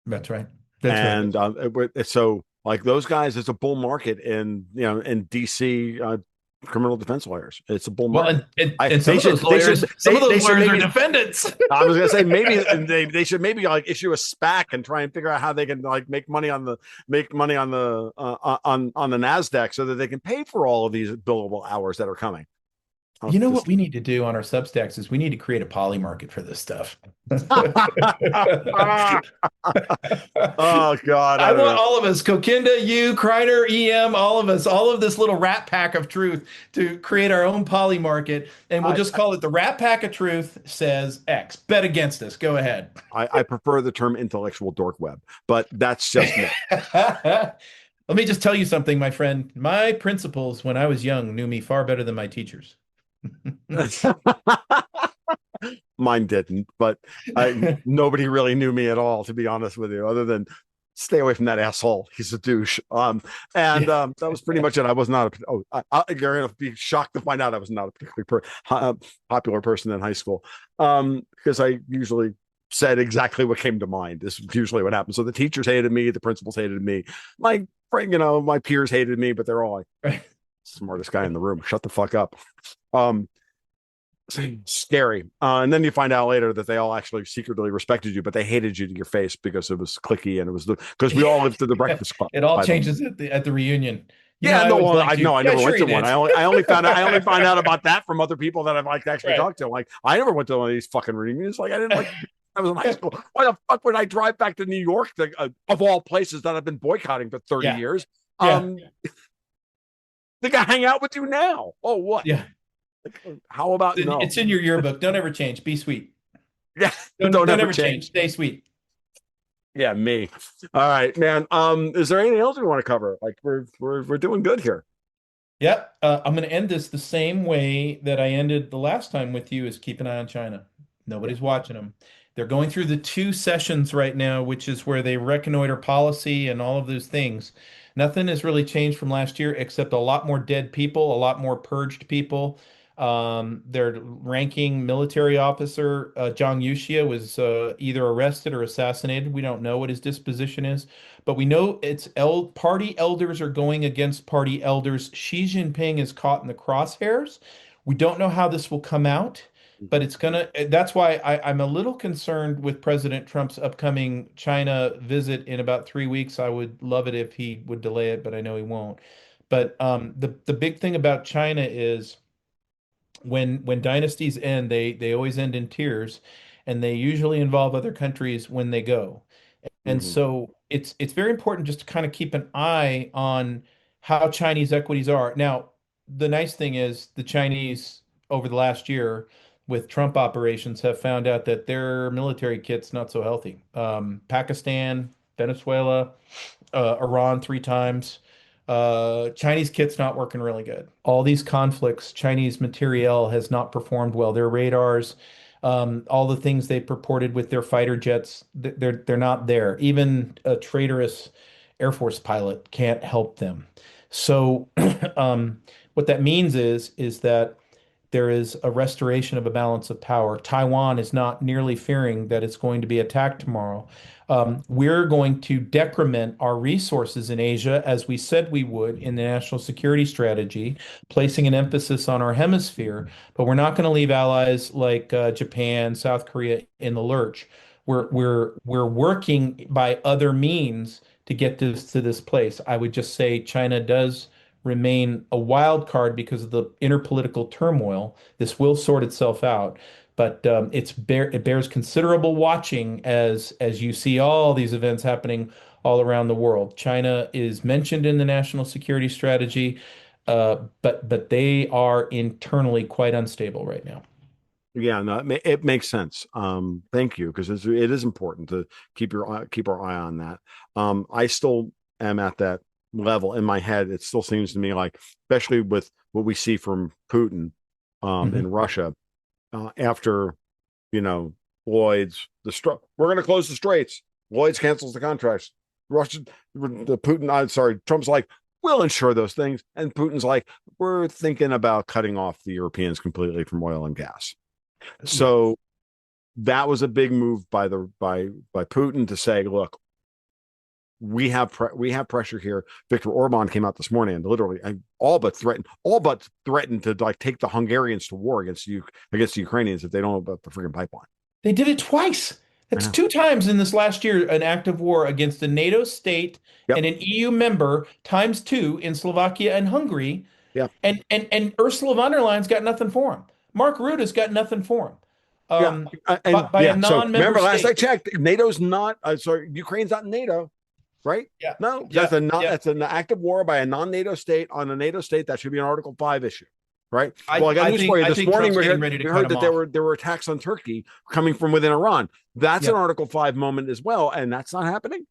That's right. That's right. and so like those guys, it's a bull market in DC criminal defense lawyers. It's a bull Well, market. and some of those lawyers, some of They those should lawyers are maybe. defendants. I was gonna say maybe they should maybe like issue a SPAC and try and figure out how they can like make money on the Nasdaq so that they can pay for all of these billable hours that are coming. You know what Just we need to do on our Substacks is we need to create a poly market for this stuff. oh God, I I don't want know. all of us, Kokinda, you, Kreiner, EM, all of us, all of this little rat pack of truth to create our own poly market. And we'll I, just call it the rat pack of truth says X. Bet against us. Go ahead. I prefer the term intellectual dork web, but that's just me. Let me just tell you something, my friend. My principals, when I was young, knew me far better than my teachers. Mine didn't, but nobody really knew me at all, to be honest with you, other than stay away from that asshole. He's a douche. That was pretty much it. I was not you're gonna be shocked to find out I was not a particularly popular person in high school. Because I usually said exactly what came to mind. This is usually what happened. So the teachers hated me, the principals hated me, my friend, my peers hated me, but they're all like, smartest guy in the room. Shut the fuck up. Um, Scary. And then you find out later that they all actually secretly respected you, but they hated you to your face because it was clicky and it was because we all lived at the Breakfast Club. It all changes at the reunion. Yeah, I no, always liked I you. know I Yeah, never sure went to you one. did. I only found out about that from other people that I've like actually Right. talked to. Like I never went to one of these fucking reunions. Like I didn't like I was in high Yeah, school. Why the fuck would I drive back to New York, of all places that I've been boycotting for 30 yeah, years? yeah, Um, Think I hang out with you now? Oh, what? yeah. Like, how about It's no? in your yearbook. Don't ever change. Be sweet. Yeah, Don't don't don't ever ever change. change. Stay sweet. Yeah, me. All right, man. Is there anything else we want to cover? Like we're doing good here. Yep. I'm going to end this the same way that I ended the last time with you is keep an eye on China. Yeah. Nobody's watching them. They're going through the two sessions right now, which is where they reconnoiter policy and all of those things. Nothing has really changed from last year except a lot more dead people, a lot more purged people. Their ranking military officer, Zhang Yuxia, was either arrested or assassinated. We don't know what his disposition is. But we know it's party elders are going against party elders. Xi Jinping is caught in the crosshairs. We don't know how this will come out, but Mhm. it's gonna. That's why I'm a little concerned with President Trump's upcoming China visit in about 3 weeks. I would love it if he would delay it, but I know he won't. But the big thing about China is when dynasties end, they always end in tears, and they usually involve other countries when they go. And Mhm. so it's very important just to kind of keep an eye on how Chinese equities are. Now, the nice thing is the Chinese over the last year with Trump operations have found out that their military kit's not so healthy. Pakistan, Venezuela, Iran 3 times. Chinese kit's not working really good. All these conflicts, Chinese materiel has not performed well. Their radars, all the things they purported with their fighter jets, they're not there. Even a traitorous Air Force pilot can't help them. So, what that means is that there is a restoration of a balance of power. Taiwan is not nearly fearing that it's going to be attacked tomorrow. We're going to decrement our resources in Asia as we said we would in the national security strategy, placing an emphasis on our hemisphere, but we're not going to leave allies like Japan, South Korea in the lurch. We're working by other means to get this to this place. I would just say China does remain a wild card because of the interpolitical turmoil. This will sort itself out, but it bears considerable watching as you see all these events happening all around the world. China is mentioned in the national security strategy, but they are internally quite unstable right now. Yeah, no, it makes sense. Thank you, because it is important to keep our eye on that. I still am at that level in my head. It still seems to me like, especially with what we see from Putin, in Mhm. Russia, after Lloyd's we're going to close the straits. Lloyd's cancels the contracts. Russia, the Putin, I'm sorry, Trump's like, we'll ensure those things, and Putin's like, we're thinking about cutting off the Europeans completely from oil and gas. Yeah. So that was a big move by Putin to say, look, we have pressure here. Viktor Orban came out this morning and literally all but threatened to like take the Hungarians to war against the Ukrainians if they don't open up the freaking pipeline. They did it twice. I That's know. 2 times in this last year, an act of war against a NATO state Yep. and an EU member, times two in Slovakia and Hungary. Yep. And Ursula von der Leyen's got nothing for him. Mark Rutte's got nothing for him. Yeah. And By a yeah. So non-member remember, last I state. checked, NATO's not. Sorry, Ukraine's not in NATO, right? Yeah, No, yeah, yeah. that's an act of war by a non-NATO state on a NATO state. That should be an Article 5 issue, right? Well, I got news for you. I This think morning Trump's getting ready to we cut heard him that off. there were attacks on Turkey coming from within Iran. That's an Yep. Article 5 moment as well, and that's not happening.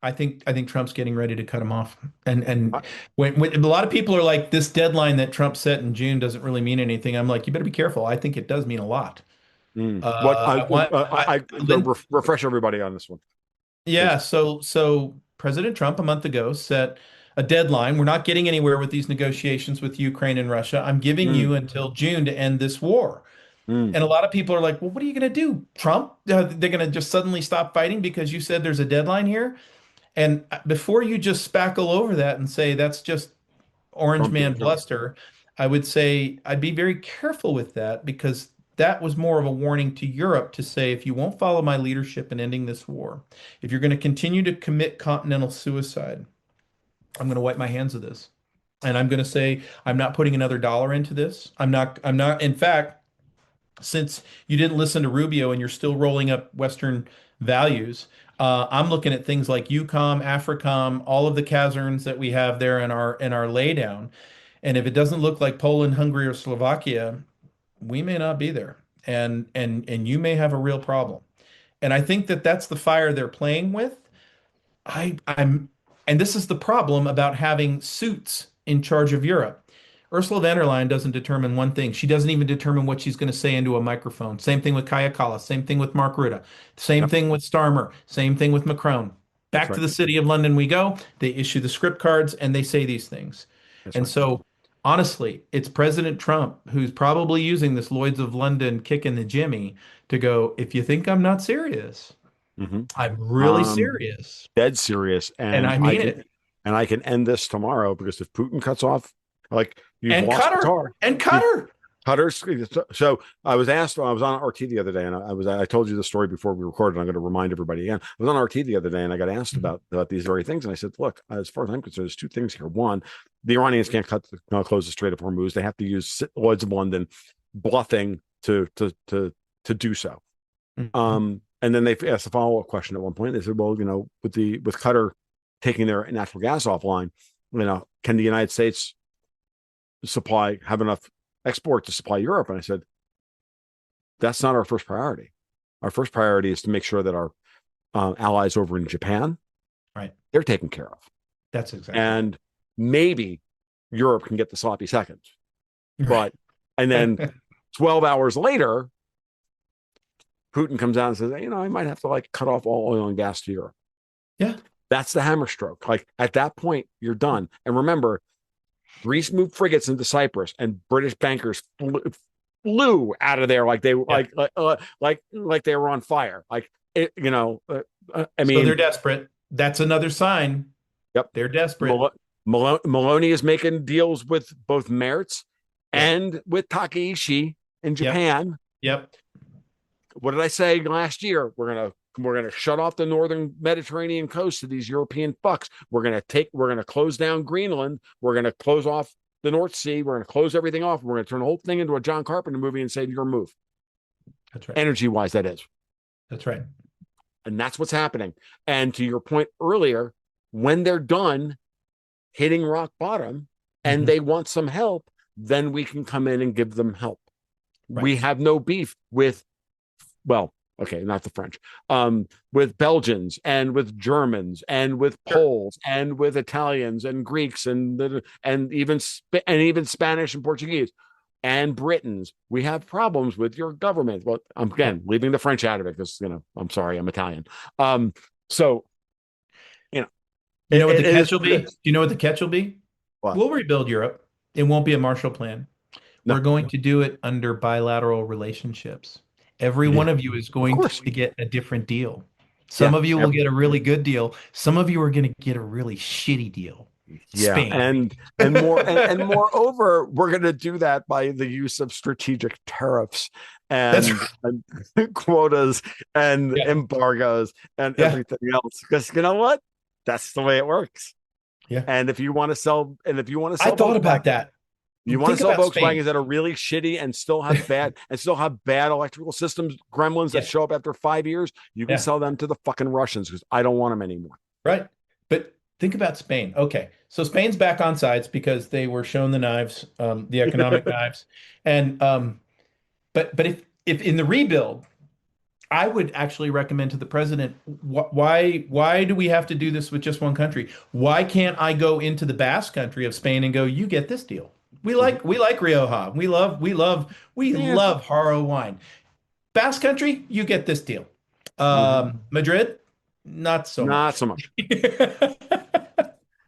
I think Trump's getting ready to cut him off. I, And when a lot of people are like, this deadline that Trump set in June doesn't really mean anything, I'm like, you better be careful. I think it does mean a lot. what I want refresh everybody on this one, Yeah, please. so President Trump a month ago set a deadline. We're not getting anywhere with these negotiations with Ukraine and Russia. I'm giving Mm, you until June to end this war. mm. And a lot of people are like, well, what are you going to do, Trump? They're going to just suddenly stop fighting because you said there's a deadline here? And before you just spackle over that and say that's just orange man Trumpism. bluster, I would say I'd be very careful with that because that was more of a warning to Europe to say, if you won't follow my leadership in ending this war, if you're going to continue to commit continental suicide, I'm going to wipe my hands of this. And I'm going to say, I'm not putting another dollar into this. In fact, since you didn't listen to Rubio and you're still rolling up Western values, I'm looking at things like UCOM, AFRICOM, all of the caserns that we have there in our laydown. And if it doesn't look like Poland, Hungary, or Slovakia, we may not be there, and you may have a real problem. And I think that that's the fire they're playing with. I'm, and this is the problem about having suits in charge of Europe. Ursula von der Leyen doesn't determine one thing. She doesn't even determine what she's going to say into a microphone. Same thing with Kaya Kallas. Same thing with Mark Rutte. Same Yep, thing with Starmer. Same thing with Macron. that's Back to right. the city of London we go. They issue the script cards and they say these things. That's And right. so, honestly, it's President Trump who's probably using this Lloyd's of London kick in the jimmy to go, if you think I'm not serious, Hmm. I'm really Um, serious. Dead serious, And I mean it. and I can end this tomorrow because if Putin cuts off, like you've And lost Cutter. Qatar, And you Cutter. Cutters. So I was asked. I was on RT the other day, and I told you the story before we recorded. I'm going to remind everybody again. I was on RT the other day, and I got asked about these very things, and I said, look, as far as I'm concerned, there's two things here. One, the Iranians can't close the Strait of Hormuz. They have to use Lloyd's of London bluffing to do so. Mhm. And then they asked a follow-up question at one point. They said, well, with Qatar taking their natural gas offline, can the United States have enough export to supply Europe? And I said, that's not our first priority. Our first priority is to make sure that our allies over in Japan, Right. they're taken care of. That's exactly And maybe Europe can get the sloppy seconds. right. And then 12 hours later, Putin comes out and says, I might have to cut off all oil and gas to Europe. Yeah. That's the hammer stroke. Like at that point, you're done. And remember, Greece moved frigates into Cyprus, and British bankers flew out of there like they Yeah. like they were on fire. I So they're mean, desperate. That's another sign. yep. They're desperate. Maloney is making deals with both Mertz Yep. and with Takaishi in Yep. Japan. Yep. What did I say last year? We're gonna shut off the northern Mediterranean coast to these European fucks. We're gonna close down Greenland. We're gonna close off the North Sea. We're gonna close everything off. We're gonna turn the whole thing into a John Carpenter movie and say your move. That's right. Energy wise, that is. That's right. And that's what's happening. And to your point earlier, when they're done hitting rock bottom and Mhm. they want some help, then we can come in and give them help. Right. We have no beef with, well, okay, not the French, with Belgians and with Germans and with Sure. Poles and with Italians and Greeks and even Spanish and Portuguese and Britons. We have problems with your government. Well, I'm again leaving the French out of it because I'm sorry, I'm Italian. So you know, You know what the it is catch will what it be? Do is. you know what the catch will be? What? We'll rebuild Europe. It won't be a Marshall Plan. We're No. going to do it under bilateral relationships. Every Yeah. one of you is Of going course. to get a different deal. Some Yeah. of you will get a really good deal. Some of you are going to get a really shitty deal. Yeah, Spain. and moreover, we're going to do that by the use of strategic tariffs That's and quotas and yeah. embargoes and Yeah. everything else. Because you know what? That's the way it works. Yeah. And if you want to sell, I thought about Volkswagen, that. you want to Think sell about Spain. Volkswagens that are really shitty and still have bad electrical systems gremlins that Yeah. show up after 5 years. You can Yeah. sell them to the fucking Russians because I don't want them anymore. Right. But think about Spain. Okay. So Spain's back on sides because they were shown the knives, the economic knives. And but if in the rebuild, I would actually recommend to the president, why do we have to do this with just one country? Why can't I go into the Basque country of Spain and go, you get this deal? We like Rioja. We Yeah. love Haro wine. Basque country, you get this deal. Mhm. Madrid, not so Not much. so much.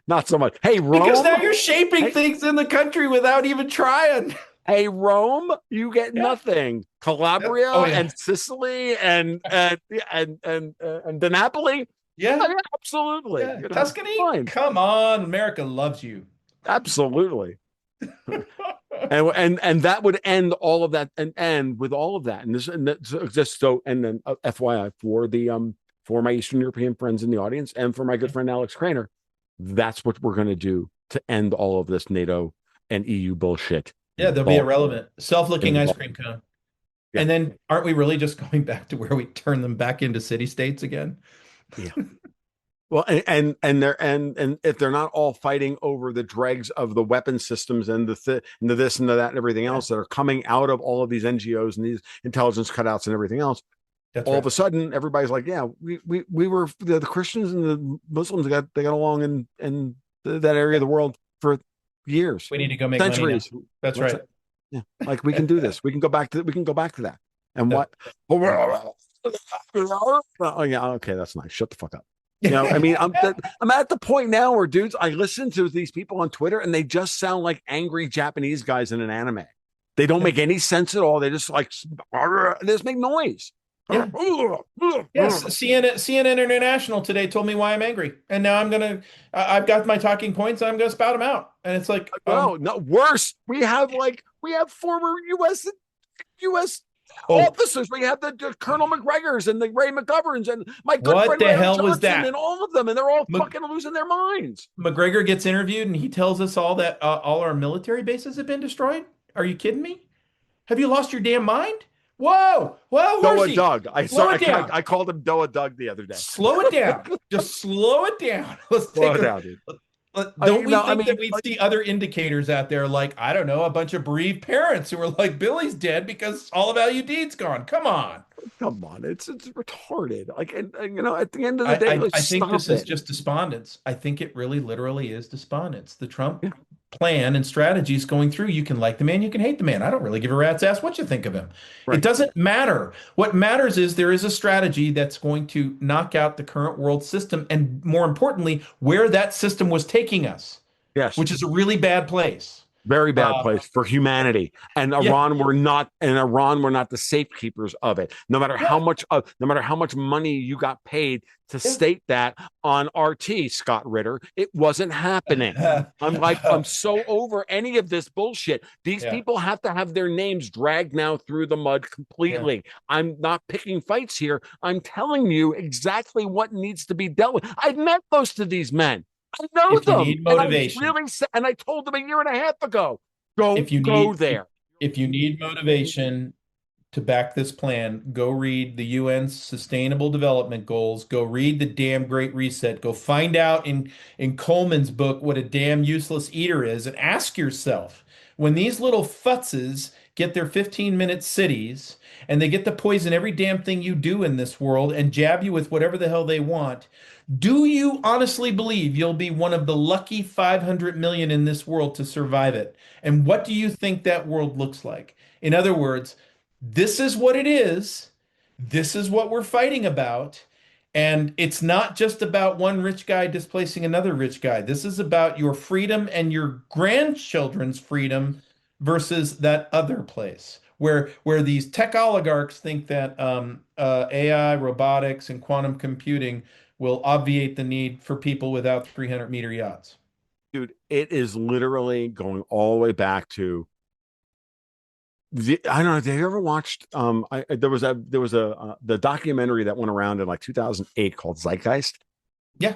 Not so much. Hey, Because Rome. now you're shaping Hey, things in the country without even trying. hey, Rome. You get Yeah. nothing. Oh Calabria yeah. and Sicily and the Napoli. Yeah. Yeah, absolutely. Yeah. Tuscany? Fine. Come on. America loves you. Absolutely. And that would end all of that and end with all of that. Just so and then FYI for my Eastern European friends in the audience and for my good friend Alex Craner, that's what we're going to do to end all of this NATO and EU bullshit Yeah, they'll be involved irrelevant. Self-looking ice involved cream cone. Yeah. And then aren't we really just going back to where we turn them back into city states again? Yeah. Well, and they're and if they're not all fighting over the dregs of the weapon systems and and the this and the that and everything Yeah, else that are coming out of all of these NGOs and these intelligence cutouts and everything else, that's all of right. a sudden everybody's like, yeah, we were the Christians and the Muslims got along in that area of Yeah. the world for years, We need to go make money now. centuries. That's Let's right. yeah, like we can do this. We can go back to that. And Yeah. what? Oh yeah, okay, that's nice. Shut the fuck up. I mean, I'm at the point now where dudes, I listen to these people on Twitter and they just sound like angry Japanese guys in an anime. They don't Yeah. make any sense at all. They just like they just make noise. Yeah. Yes, CNN International today told me why I'm angry, and now I've got my talking points. And I'm gonna spout them out, and it's like, No, worse. We have former U.S. oh, officers. We have the Colonel McGregors and the Ray McGoverns and my good what friend the Larry hell was Johnson and that? all of them, and they're all Mc, fucking losing their minds. McGregor gets interviewed, and he tells us all that all our military bases have been destroyed. Are you kidding me? Have you lost your damn mind? Whoa, whoa, Doa horsey, Doug. slow it down. I called him Doa Doug the other day. Slow it down. Just slow it down. Let's Slow take it a. down, dude. Don't we I think mean, that we'd see other indicators out there, like, I don't know, a bunch of bereaved parents who are like, Billy's dead because all of Al-Udeed's gone. Come on. come on, it's retarded. Like, at the end of the day, I think this stop is it. just despondence. I think it really literally is despondence. The Yeah, Trump plan and strategies going through, you can like the man, you can hate the man. I don't really give a rat's ass what you think of him. It right. doesn't matter. What matters is there is a strategy that's going to knock out the current world system and more importantly, where that system was taking us, Yes. which is a really bad place. Very bad Uh, place for humanity. And yeah, Iran were not the safekeepers of it. yeah, No matter how much money you got paid to yeah. state that on RT, Scott Ritter, it wasn't happening. I'm so over any of this bullshit. These Yeah, people have to have their names dragged now through the mud yeah. completely. I'm not picking fights here. I'm telling you exactly what needs to be dealt with. I've met most of these men. I know If you them, need and I motivation, really and I told them a year and a half ago, if don't you go need there. if you need motivation to back this plan, go read the UN's Sustainable Development Goals. Go read the damn Great Reset. Go find out in Coleman's book what a damn useless eater is, and ask yourself, when these little futzes get their 15-minute cities and they get to poison every damn thing you do in this world and jab you with whatever the hell they want, do you honestly believe you'll be one of the lucky 500 million in this world to survive it? And what do you think that world looks like? In other words, this is what it is. This is what we're fighting about. And it's not just about one rich guy displacing another rich guy. This is about your freedom and your grandchildren's freedom versus that other place where these tech oligarchs think that AI, robotics, and quantum computing will obviate the need for people without 300-meter yachts. Dude, it is literally going all the way back to I don't know. Have you ever watched? There was a the documentary that went around in like 2008 called Zeitgeist. Yeah,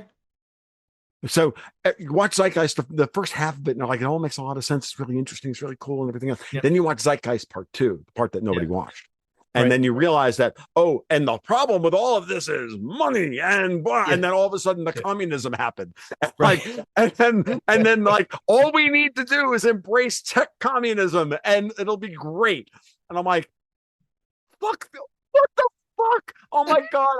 So you watch Zeitgeist, the first half of it, and like it all makes a lot of sense. It's really interesting. It's really cool and everything else. yeah, Then you watch Zeitgeist Part Two, the part that yeah, nobody watched. And right. then you realize that, oh, and the problem with all of this is money and blah. Yeah, And then all of a sudden the yeah, communism happened. And right. like, and then like all we need to do is embrace tech communism and it'll be great. And I'm like, fuck, what the fuck? Oh my God.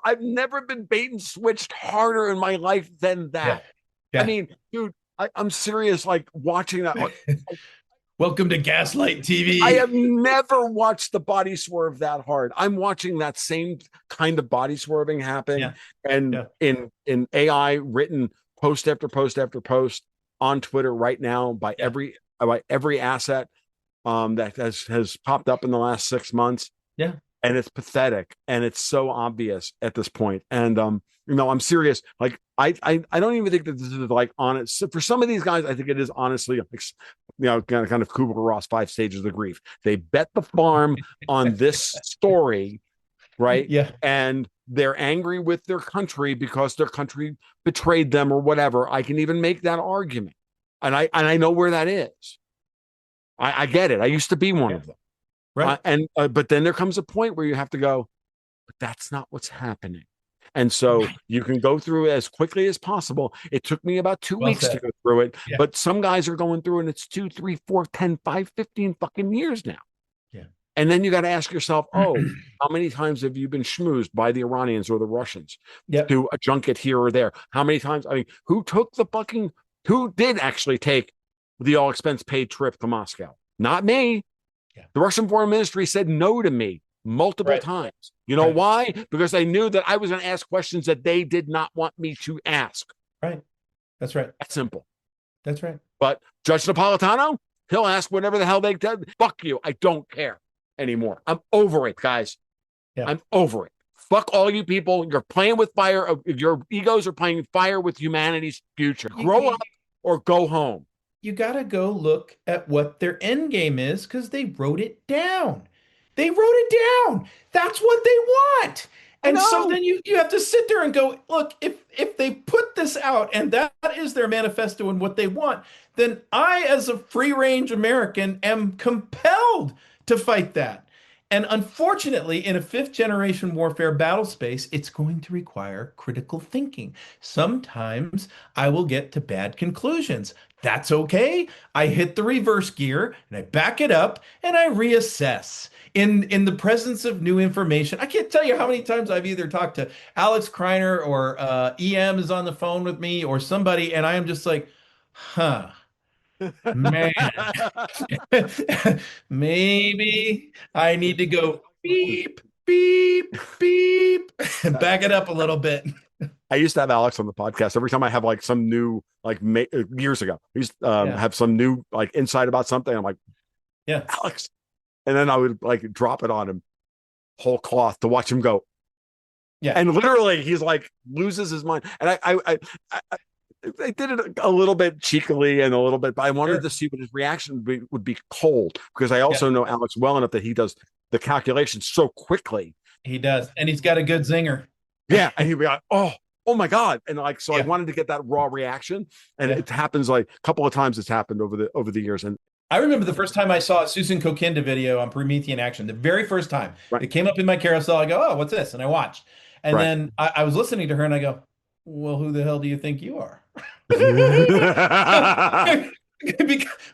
I've never been bait and switched harder in my life than Yeah, that. I yeah. mean, dude, I'm serious, like watching that. Welcome to Gaslight I TV. have never watched the body swerve that hard. I'm watching that same kind of body swerving happen, Yeah, and yeah, in AI written post after post after post on Twitter right now yeah, by every asset that has popped up in the last 6 months, yeah. and it's pathetic and it's so obvious at this point. And I'm serious. Like I don't even think that this is like honest. So for some of these guys, I think it is honestly like, kind of Kubler-Ross 5 stages of grief. They bet the farm on this story, right? Yeah, And they're angry with their country because their country betrayed them or whatever. I can even make that argument, and I know where that is. I get it. I used to be one yeah, of them. Right. And but then there comes a point where you have to go, but that's not what's happening. And so Right. you can go through it as quickly as possible. It took me about two Well weeks to said. go through it, Yeah. but some guys are going through and it's 2, 3, 4, 10, 5, 15 fucking years now. Yeah. And then you got to ask yourself, oh, how many times have you been schmoozed by the Iranians or the Russians Yep. to a junket here or there? How many times? I mean, who did actually take the all expense paid trip to Moscow? Not me. Yeah. The Russian foreign ministry said no to me multiple Right. times. You know Right. why? Because they knew that I was going to ask questions that they did not want me to ask. Right. That's right. That's simple. That's right. But Judge Napolitano, he'll ask whatever the hell they did. Fuck you. I don't care anymore. I'm over it, guys. Yeah. I'm over it. Fuck all you people. You're playing with fire. Your egos are playing fire with humanity's future. You, Grow you, up or go home. you got to go look at what their end game is because they wrote it down. They wrote it down. That's what they want. I And so know. then you have to sit there and go, look, if they put this out and that is their manifesto and what they want, then I, as a free range American, am compelled to fight that. And unfortunately, in a fifth generation warfare battle space, it's going to require critical thinking. Sometimes I will get to bad conclusions. That's okay. I hit the reverse gear and I back it up and I reassess. In the presence of new information, I can't tell you how many times I've either talked to Alex Kreiner or EM is on the phone with me or somebody, and I am just like, huh, man, maybe I need to go beep, beep, beep, and back it up a little bit. I used to have Alex on the podcast. Every time I have like some new, years ago, I used to Yeah, have some new like insight about something. I'm like, yeah, Alex. And then I would like drop it on him whole cloth to watch him go. yeah, And literally he's like loses his mind. And I did it a little bit cheekily and a little bit, but I wanted sure. to see what his reaction would be cold because I Yeah, also know Alex well enough that he does the calculations so quickly. he does. And he's got a good zinger. Yeah. And he'd be like, oh my God. And like, so I Yeah, wanted to get that raw reaction. And yeah. it happens like a couple of times it's happened over the years. And I remember the first time I saw a Susan Kokinda video on Promethean Action, the very first time right, it came up in my carousel. I go, oh, what's this? And I watched. And right. then I was listening to her and I go, well, who the hell do you think you are?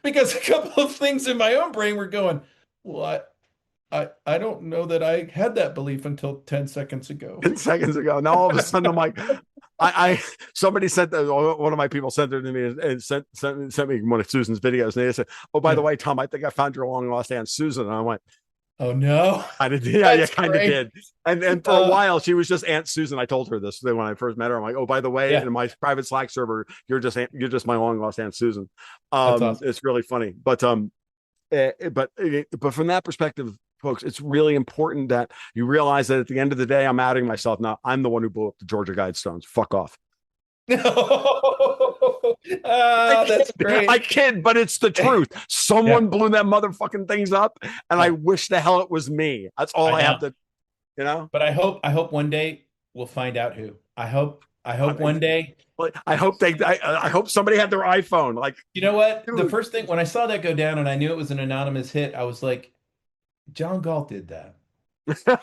Because a couple of things in my own brain were going, well, I don't know that I had that belief until 10 seconds ago. 10 seconds ago. Now all of a sudden I'm like, I somebody sent one of my people sent it to me and sent me one of Susan's videos and they said, oh, by the Yeah. way, Tom, I think I found your long lost aunt Susan. And I went, Oh no. I did, yeah, That's kind of great. did. And for a while she was just Aunt Susan. I told her this when I first met her. I'm like, oh, by the way, Yeah, in my private Slack server, you're just my long lost Aunt Susan. that's awesome. It's really funny. But from that perspective, folks, it's really important that you realize that at the end of the day, I'm outing myself now. I'm the one who blew up the Georgia Guidestones. Fuck off. Ah, that's I great. kid, but it's the truth. Yeah, Someone blew that motherfucking things up, and I yeah, wish the hell it was me. That's all I I have know. to, you know. But I hope one day we'll find out who. I hope I, one day. I hope I hope somebody had their iPhone. Like, You know what? The dude, first thing when I saw that go down and I knew it was an anonymous hit, I was like, John Galt did that.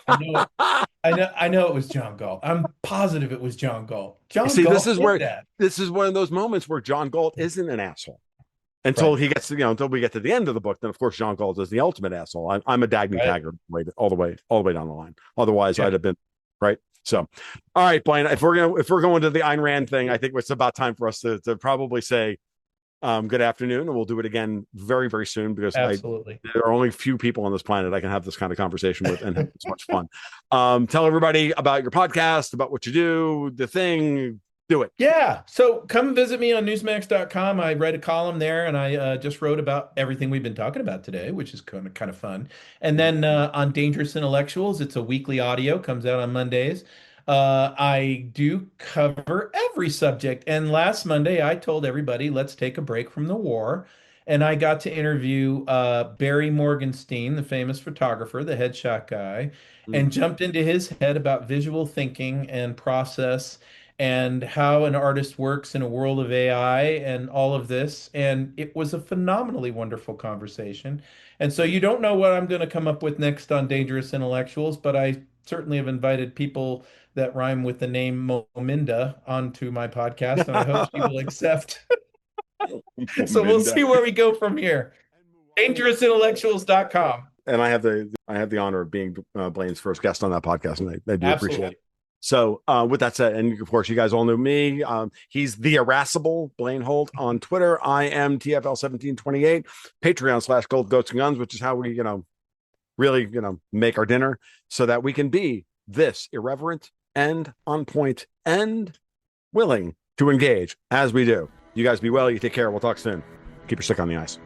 I know it. I know it was John Galt. I'm positive it was John Galt. John see, Galt did that. this is one of those moments where John Galt isn't an asshole until Right. he gets to, until we get to the end of the book. Then of course John Galt is the ultimate asshole. I'm a Dagny Right. Taggart all the way down the line. Otherwise, Yeah. I'd have been right. So, all right, Blaine. If we're going to the Ayn Rand thing, I think it's about time for us to probably say good afternoon, and we'll do it again very, very soon because Absolutely. there are only few people on this planet I can have this kind of conversation with and have this much fun. Tell everybody about your podcast, about what you do, the thing, do it. Yeah. So come visit me on newsmax.com. I write a column there and I just wrote about everything we've been talking about today, which is kind of fun. And then on Dangerous Intellectuals, it's a weekly audio, comes out on Mondays. I do cover every subject. And last Monday, I told everybody, let's take a break from the war. And I got to interview Barry Morgenstein, the famous photographer, the headshot guy, Mm. and jumped into his head about visual thinking and process and how an artist works in a world of AI and all of this. And it was a phenomenally wonderful conversation. And so you don't know what I'm going to come up with next on Dangerous Intellectuals, but I certainly have invited people that rhyme with the name Mominda onto my podcast, and I hope she will accept. So we'll Minda. see where we go from here. DangerousIntellectuals.com. And I have the honor of being Blaine's first guest on that podcast, and I do appreciate Absolutely. it. So, with that said, and of course, you guys all know me. He's the irascible Blaine Holt on Twitter. I am TFL1728. Patreon/Gold Goats and Guns, which is how we, really, make our dinner so that we can be this irreverent and on point and willing to engage as we do. You guys be well. You take care. We'll talk soon. Keep your stick on the ice.